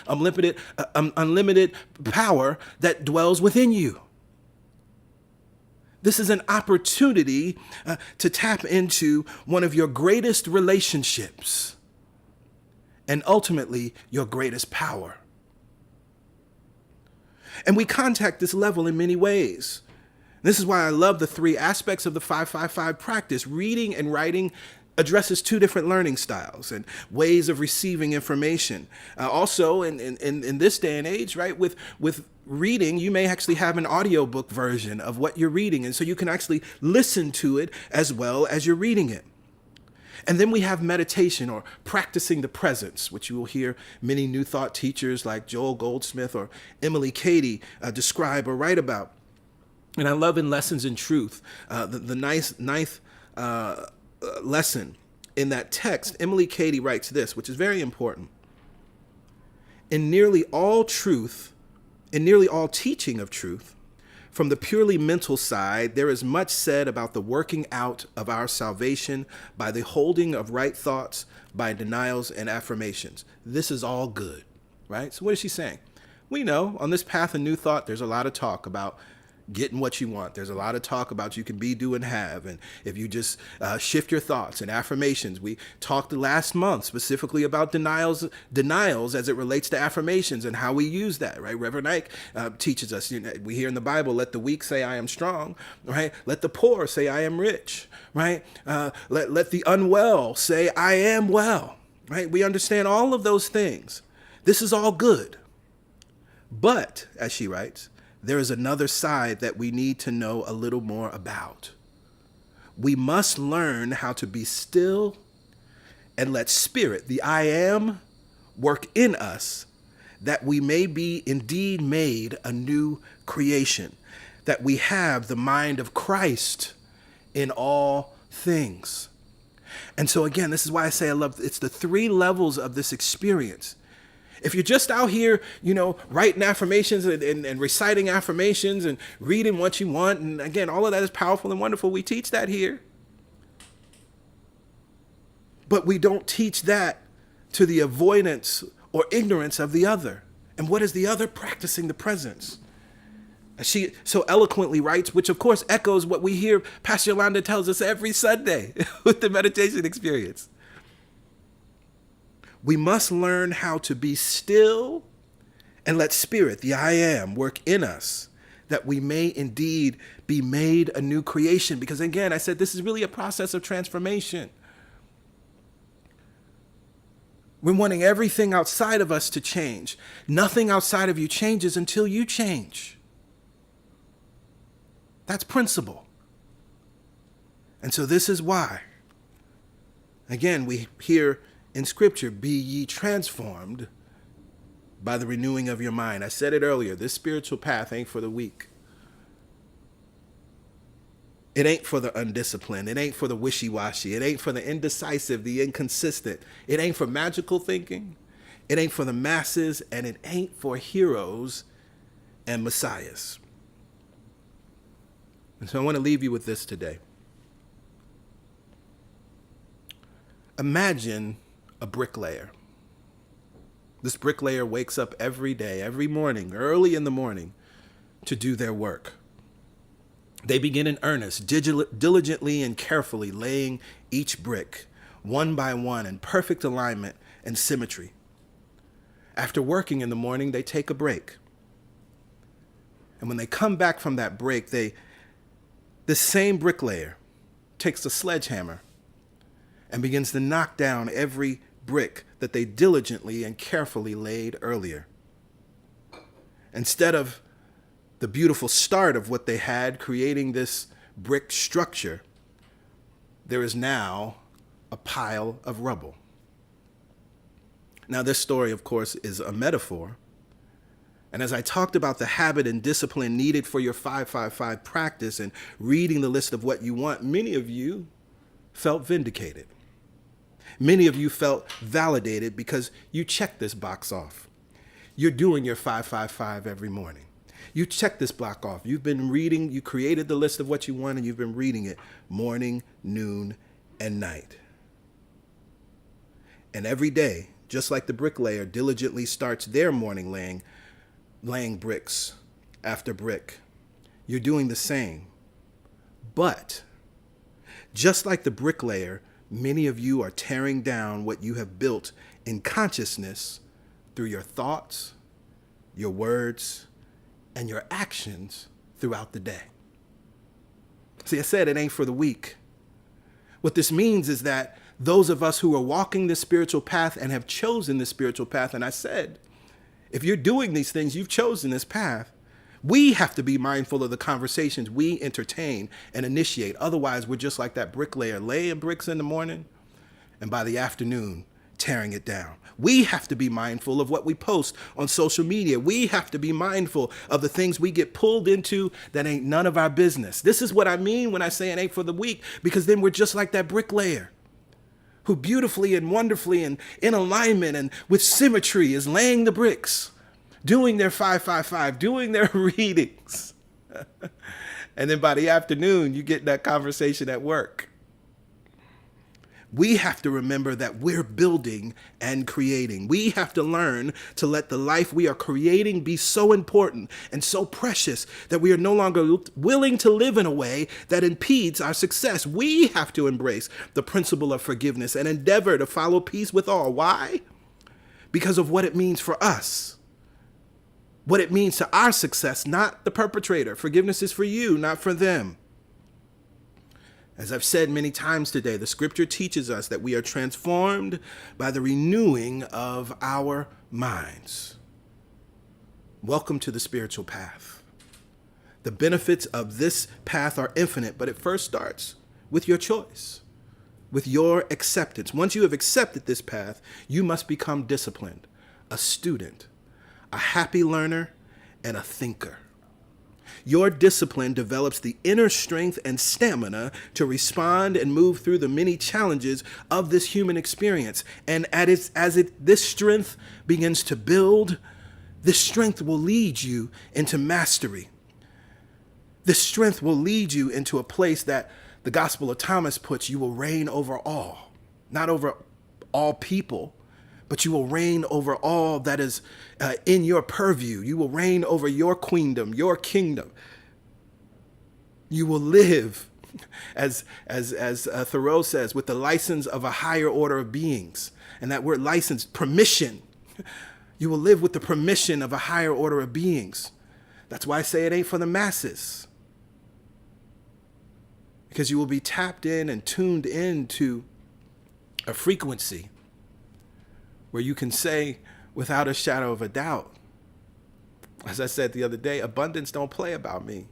[SPEAKER 1] unlimited power that dwells within you. This is an opportunity to tap into one of your greatest relationships and ultimately your greatest power. And we contact this level in many ways. This is why I love the 3 aspects of the 555 practice. Reading and writing addresses 2 different learning styles and ways of receiving information. Also, in this day and age, right, with reading, you may actually have an audiobook version of what you're reading. And so you can actually listen to it as well as you're reading it. And then we have meditation, or practicing the presence, which you will hear many New Thought teachers like Joel Goldsmith or Emily Cady describe or write about. And I love in Lessons in Truth, the ninth lesson in that text, Emily Cady writes this, which is very important. In nearly all teaching of truth, from the purely mental side, there is much said about the working out of our salvation by the holding of right thoughts, by denials and affirmations. This is all good, right? So what is she saying? We know on this path of New Thought, there's a lot of talk about getting what you want. There's a lot of talk about you can be, do, and have. And if you just shift your thoughts and affirmations, we talked last month specifically about denials as it relates to affirmations and how we use that, right? Reverend Ike teaches us, we hear in the Bible, let the weak say I am strong, right? Let the poor say I am rich, right? Let the unwell say I am well, right? We understand all of those things. This is all good. But, as she writes, there is another side that we need to know a little more about. We must learn how to be still and let Spirit, the I am, work in us, that we may be indeed made a new creation, that we have the mind of Christ in all things. And so again, this is why I say it's the 3 levels of this experience. If you're just out here, writing affirmations and reciting affirmations and reading what you want, and again, all of that is powerful and wonderful. We teach that here. But we don't teach that to the avoidance or ignorance of the other. And what is the other? Practicing the presence. She so eloquently writes, which of course echoes what we hear Pastor Yolanda tells us every Sunday with the meditation experience. We must learn how to be still and let Spirit, the I am, work in us, that we may indeed be made a new creation. Because again, I said this is really a process of transformation. We're wanting everything outside of us to change. Nothing outside of you changes until you change. That's principle. And so this is why, again, we hear in Scripture, be ye transformed by the renewing of your mind. I said it earlier, this spiritual path ain't for the weak. It ain't for the undisciplined. It ain't for the wishy-washy. It ain't for the indecisive, the inconsistent. It ain't for magical thinking. It ain't for the masses, and it ain't for heroes and messiahs. And so I want to leave you with this today. Imagine a bricklayer. This bricklayer wakes up every day, every morning, early in the morning, to do their work. They begin in earnest, diligently and carefully laying each brick, one by one, in perfect alignment and symmetry. After working in the morning, they take a break. And when they come back from that break, this same bricklayer takes a sledgehammer and begins to knock down every brick that they diligently and carefully laid earlier. Instead of the beautiful start of what they had, creating this brick structure, there is now a pile of rubble. Now, this story, of course, is a metaphor. And as I talked about the habit and discipline needed for your 555 practice and reading the list of what you want, many of you felt vindicated. Many of you felt validated because you checked this box off. You're doing your 555 every morning. You check this block off. You've been reading, you created the list of what you want, and you've been reading it morning, noon, and night. And every day, just like the bricklayer diligently starts their morning laying bricks after brick, you're doing the same. But just like the bricklayer, many of you are tearing down what you have built in consciousness through your thoughts, your words, and your actions throughout the day. See, I said it ain't for the weak. What this means is that those of us who are walking this spiritual path and have chosen this spiritual path, and I said, if you're doing these things, you've chosen this path, we have to be mindful of the conversations we entertain and initiate. Otherwise, we're just like that bricklayer, laying bricks in the morning, and by the afternoon, tearing it down. We have to be mindful of what we post on social media. We have to be mindful of the things we get pulled into that ain't none of our business. This is what I mean when I say it ain't for the weak, because then we're just like that bricklayer who beautifully and wonderfully and in alignment and with symmetry is laying the bricks, doing their 555, doing their readings. And then by the afternoon, you get that conversation at work. We have to remember that we're building and creating. We have to learn to let the life we are creating be so important and so precious that we are no longer willing to live in a way that impedes our success. We have to embrace the principle of forgiveness and endeavor to follow peace with all. Why? Because of what it means for us. What it means to our success, not the perpetrator. Forgiveness is for you, not for them. As I've said many times today, the scripture teaches us that we are transformed by the renewing of our minds. Welcome to the spiritual path. The benefits of this path are infinite, but it first starts with your choice, with your acceptance. Once you have accepted this path, you must become disciplined, a student, a happy learner, and a thinker. Your discipline develops the inner strength and stamina to respond and move through the many challenges of this human experience. And this strength begins to build, this strength will lead you into mastery. This strength will lead you into a place that the Gospel of Thomas puts, you will reign over all, not over all people, but you will reign over all that is in your purview. You will reign over your queendom, your kingdom. You will live, as Thoreau says, with the license of a higher order of beings. And that word license, permission. You will live with the permission of a higher order of beings. That's why I say it ain't for the masses. Because you will be tapped in and tuned into a frequency where you can say without a shadow of a doubt, as I said the other day, abundance don't play about me.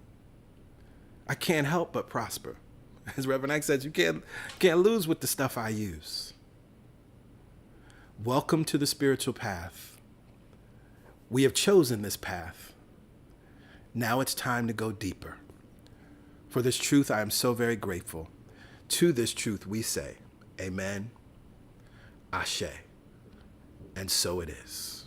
[SPEAKER 1] I can't help but prosper. As Reverend Ike says, you can't lose with the stuff I use. Welcome to the spiritual path. We have chosen this path. Now it's time to go deeper. For this truth, I am so very grateful. To this truth, we say, amen, ashe. And so it is.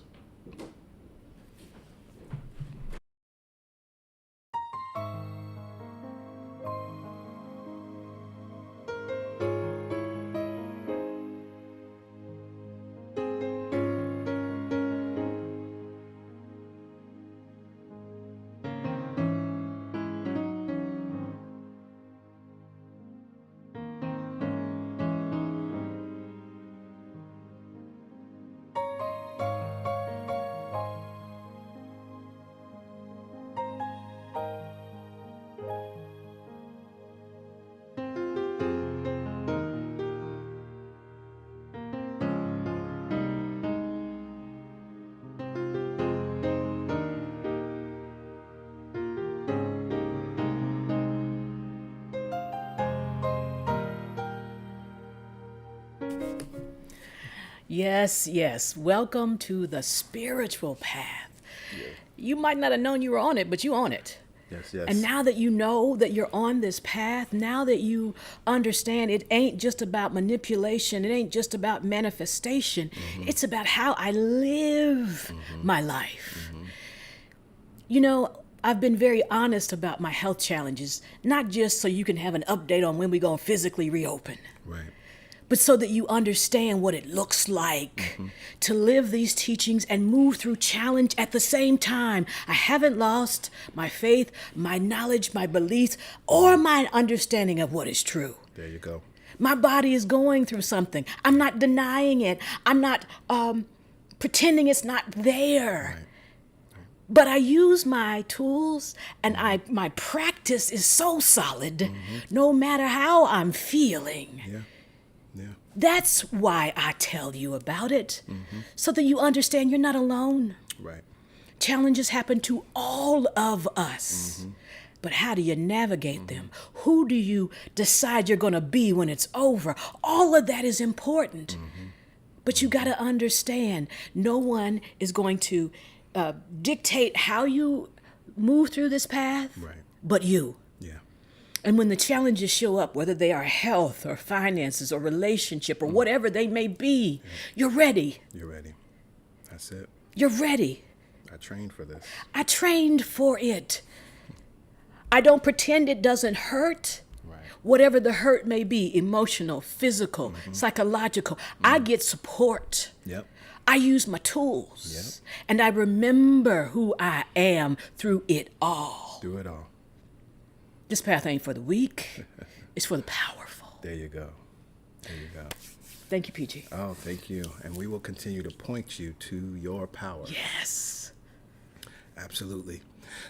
[SPEAKER 2] Yes, yes. Welcome to the spiritual path. You might not have known you were on it, but you on it.
[SPEAKER 1] Yes, yes.
[SPEAKER 2] And now that you know that you're on this path, now that you understand it ain't just about manipulation, it ain't just about manifestation, it's about how I live my life. You know, I've been very honest about my health challenges, not just so you can have an update on when we're going to physically reopen,
[SPEAKER 1] Right.
[SPEAKER 2] but so that you understand what it looks like to live these teachings and move through challenge at the same time. I haven't lost my faith, my knowledge, my beliefs, or my understanding of what is true.
[SPEAKER 1] There you go.
[SPEAKER 2] My body is going through something. I'm not denying it. I'm not pretending it's not there.
[SPEAKER 1] Right.
[SPEAKER 2] But I use my tools, and my practice is so solid, no matter how I'm feeling.
[SPEAKER 1] Yeah. Yeah.
[SPEAKER 2] That's why I tell you about it, so that you understand you're not alone.
[SPEAKER 1] Right.
[SPEAKER 2] Challenges happen to all of us. But how do you navigate them? Who do you decide you're going to be when it's over? All of that is important. But you got to understand, no one is going to dictate how you move through this path,
[SPEAKER 1] Right.
[SPEAKER 2] but you.
[SPEAKER 1] Yeah.
[SPEAKER 2] And when the challenges show up, whether they are health or finances or relationship or whatever they may be, you're ready.
[SPEAKER 1] You're ready. That's it.
[SPEAKER 2] You're ready.
[SPEAKER 1] I trained for this.
[SPEAKER 2] I trained for it. I don't pretend it doesn't hurt.
[SPEAKER 1] Right.
[SPEAKER 2] Whatever the hurt may be, emotional, physical, psychological, I get support.
[SPEAKER 1] Yep.
[SPEAKER 2] I use my tools. And I remember who I am through it all.
[SPEAKER 1] Do it all.
[SPEAKER 2] This path ain't for the weak. It's for the powerful.
[SPEAKER 1] There you go. There you go.
[SPEAKER 2] Thank you, PG.
[SPEAKER 1] Oh, thank you. And we will continue to point you to your power.
[SPEAKER 2] Yes.
[SPEAKER 1] Absolutely.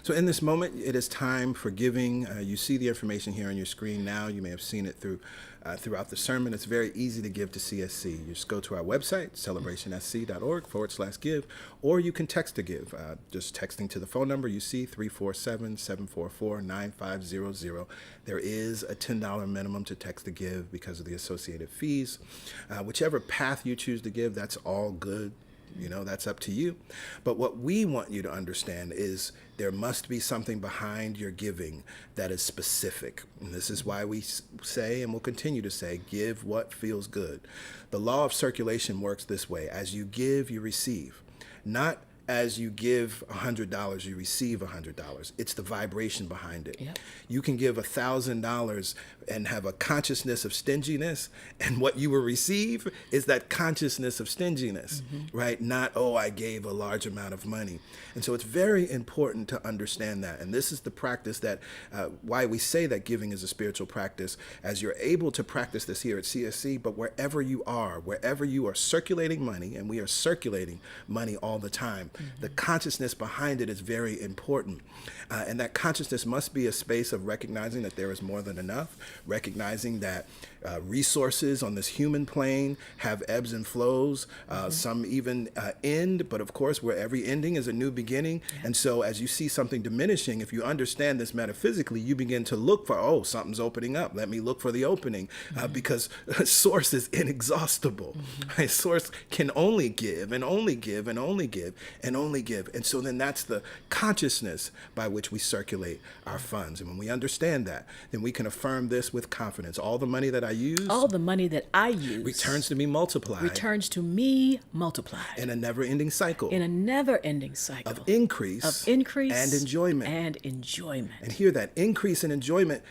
[SPEAKER 1] So in this moment, it is time for giving. You see the information here on your screen now. You may have seen it throughout the sermon. It's very easy to give to CSC. You just go to our website, celebrationsc.org/give, or you can text to give. Just texting to the phone number you see, 347-744-9500. There is a $10 minimum to text to give because of the associated fees. Whichever path you choose to give, that's all good. You know, that's up to you. But what we want you to understand is there must be something behind your giving that is specific. And this is why we say, and will continue to say, give what feels good. The law of circulation works this way. As you give, you receive. Not as you give $100, you receive $100. It's the vibration behind it.
[SPEAKER 2] Yep.
[SPEAKER 1] You can give $1,000 and have a consciousness of stinginess, and what you will receive is that consciousness of stinginess, right? Not, oh, I gave a large amount of money. And so it's very important to understand that. And this is the practice that, why we say that giving is a spiritual practice, as you're able to practice this here at CSC, but wherever you are circulating money, and we are circulating money all the time, the consciousness behind it is very important. And that consciousness must be a space of recognizing that there is more than enough, recognizing that resources on this human plane have ebbs and flows. Some even end, but of course, where every ending is a new beginning. And so as you see something diminishing, if you understand this metaphysically, you begin to look for, oh, something's opening up. Let me look for the opening, because source is inexhaustible. Right? Source can only give and only give and only give and only give. And so then that's the consciousness by which we circulate our funds. And when we understand that, then we can affirm this with confidence. All the money that I use,
[SPEAKER 2] All the money that I use
[SPEAKER 1] returns to me multiplied
[SPEAKER 2] returns to me multiplied
[SPEAKER 1] in a never-ending cycle
[SPEAKER 2] in a never-ending cycle
[SPEAKER 1] of increase
[SPEAKER 2] and
[SPEAKER 1] enjoyment. And here, that increase in enjoyment,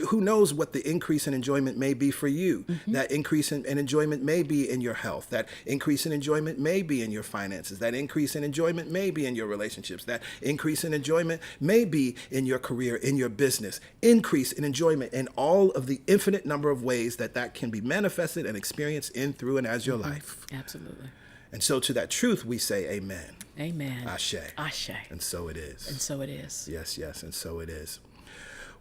[SPEAKER 1] who knows what the increase in enjoyment may be for you. That increase in enjoyment may be in your health. That increase in enjoyment may be in your finances. That increase in enjoyment may be in your relationships. That increase in enjoyment may be in your career, in your business. Increase in enjoyment in all of the infinite number of ways that can be manifested and experienced in, through, and as your life.
[SPEAKER 2] Absolutely.
[SPEAKER 1] And so to that truth, we say amen.
[SPEAKER 2] Amen.
[SPEAKER 1] Ashe.
[SPEAKER 2] Ashe.
[SPEAKER 1] And so it is.
[SPEAKER 2] And so it is.
[SPEAKER 1] Yes, yes, and so it is.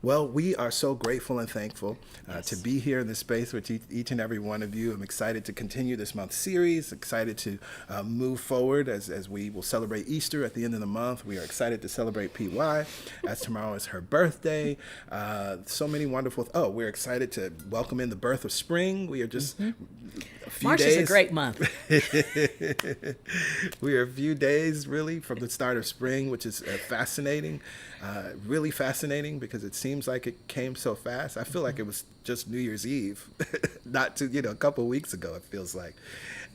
[SPEAKER 1] Well, we are so grateful and thankful to be here in this space with each and every one of you. I'm excited to continue this month's series, excited to move forward as we will celebrate Easter at the end of the month. We are excited to celebrate PY, as tomorrow is her birthday. So many wonderful, we're excited to welcome in the birth of spring. We are just few
[SPEAKER 2] March is a
[SPEAKER 1] days.
[SPEAKER 2] great month.
[SPEAKER 1] We are a few days really from the start of spring, which is fascinating, really fascinating because it seems like it came so fast. I feel like it was just New Year's Eve, not to, a couple of weeks ago, it feels like.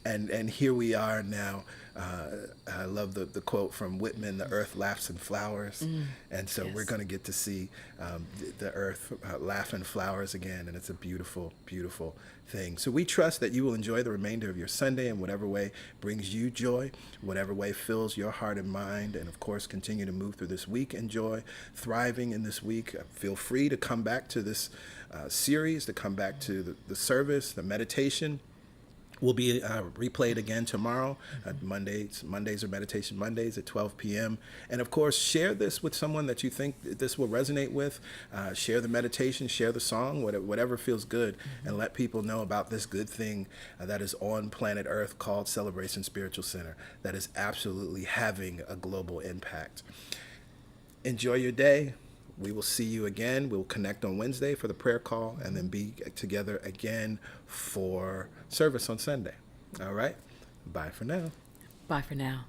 [SPEAKER 1] And here we are now. I love the quote from Whitman, the earth laughs and flowers. And so
[SPEAKER 2] Yes.
[SPEAKER 1] we're going to get to see the earth laugh and flowers again. And it's a beautiful, beautiful thing. So we trust that you will enjoy the remainder of your Sunday in whatever way brings you joy, whatever way fills your heart and mind. And of course, continue to move through this week in joy, thriving in this week. Feel free to come back to this series, to come back to the service, the meditation. Will be replayed again tomorrow. Mondays are Meditation Mondays at 12 p.m. And of course, share this with someone that you think this will resonate with. Share the meditation, share the song, whatever feels good, and let people know about this good thing that is on planet Earth called Celebration Spiritual Center that is absolutely having a global impact. Enjoy your day. We will see you again. We'll connect on Wednesday for the prayer call and then be together again for service on Sunday. All right. Bye for now.
[SPEAKER 2] Bye for now.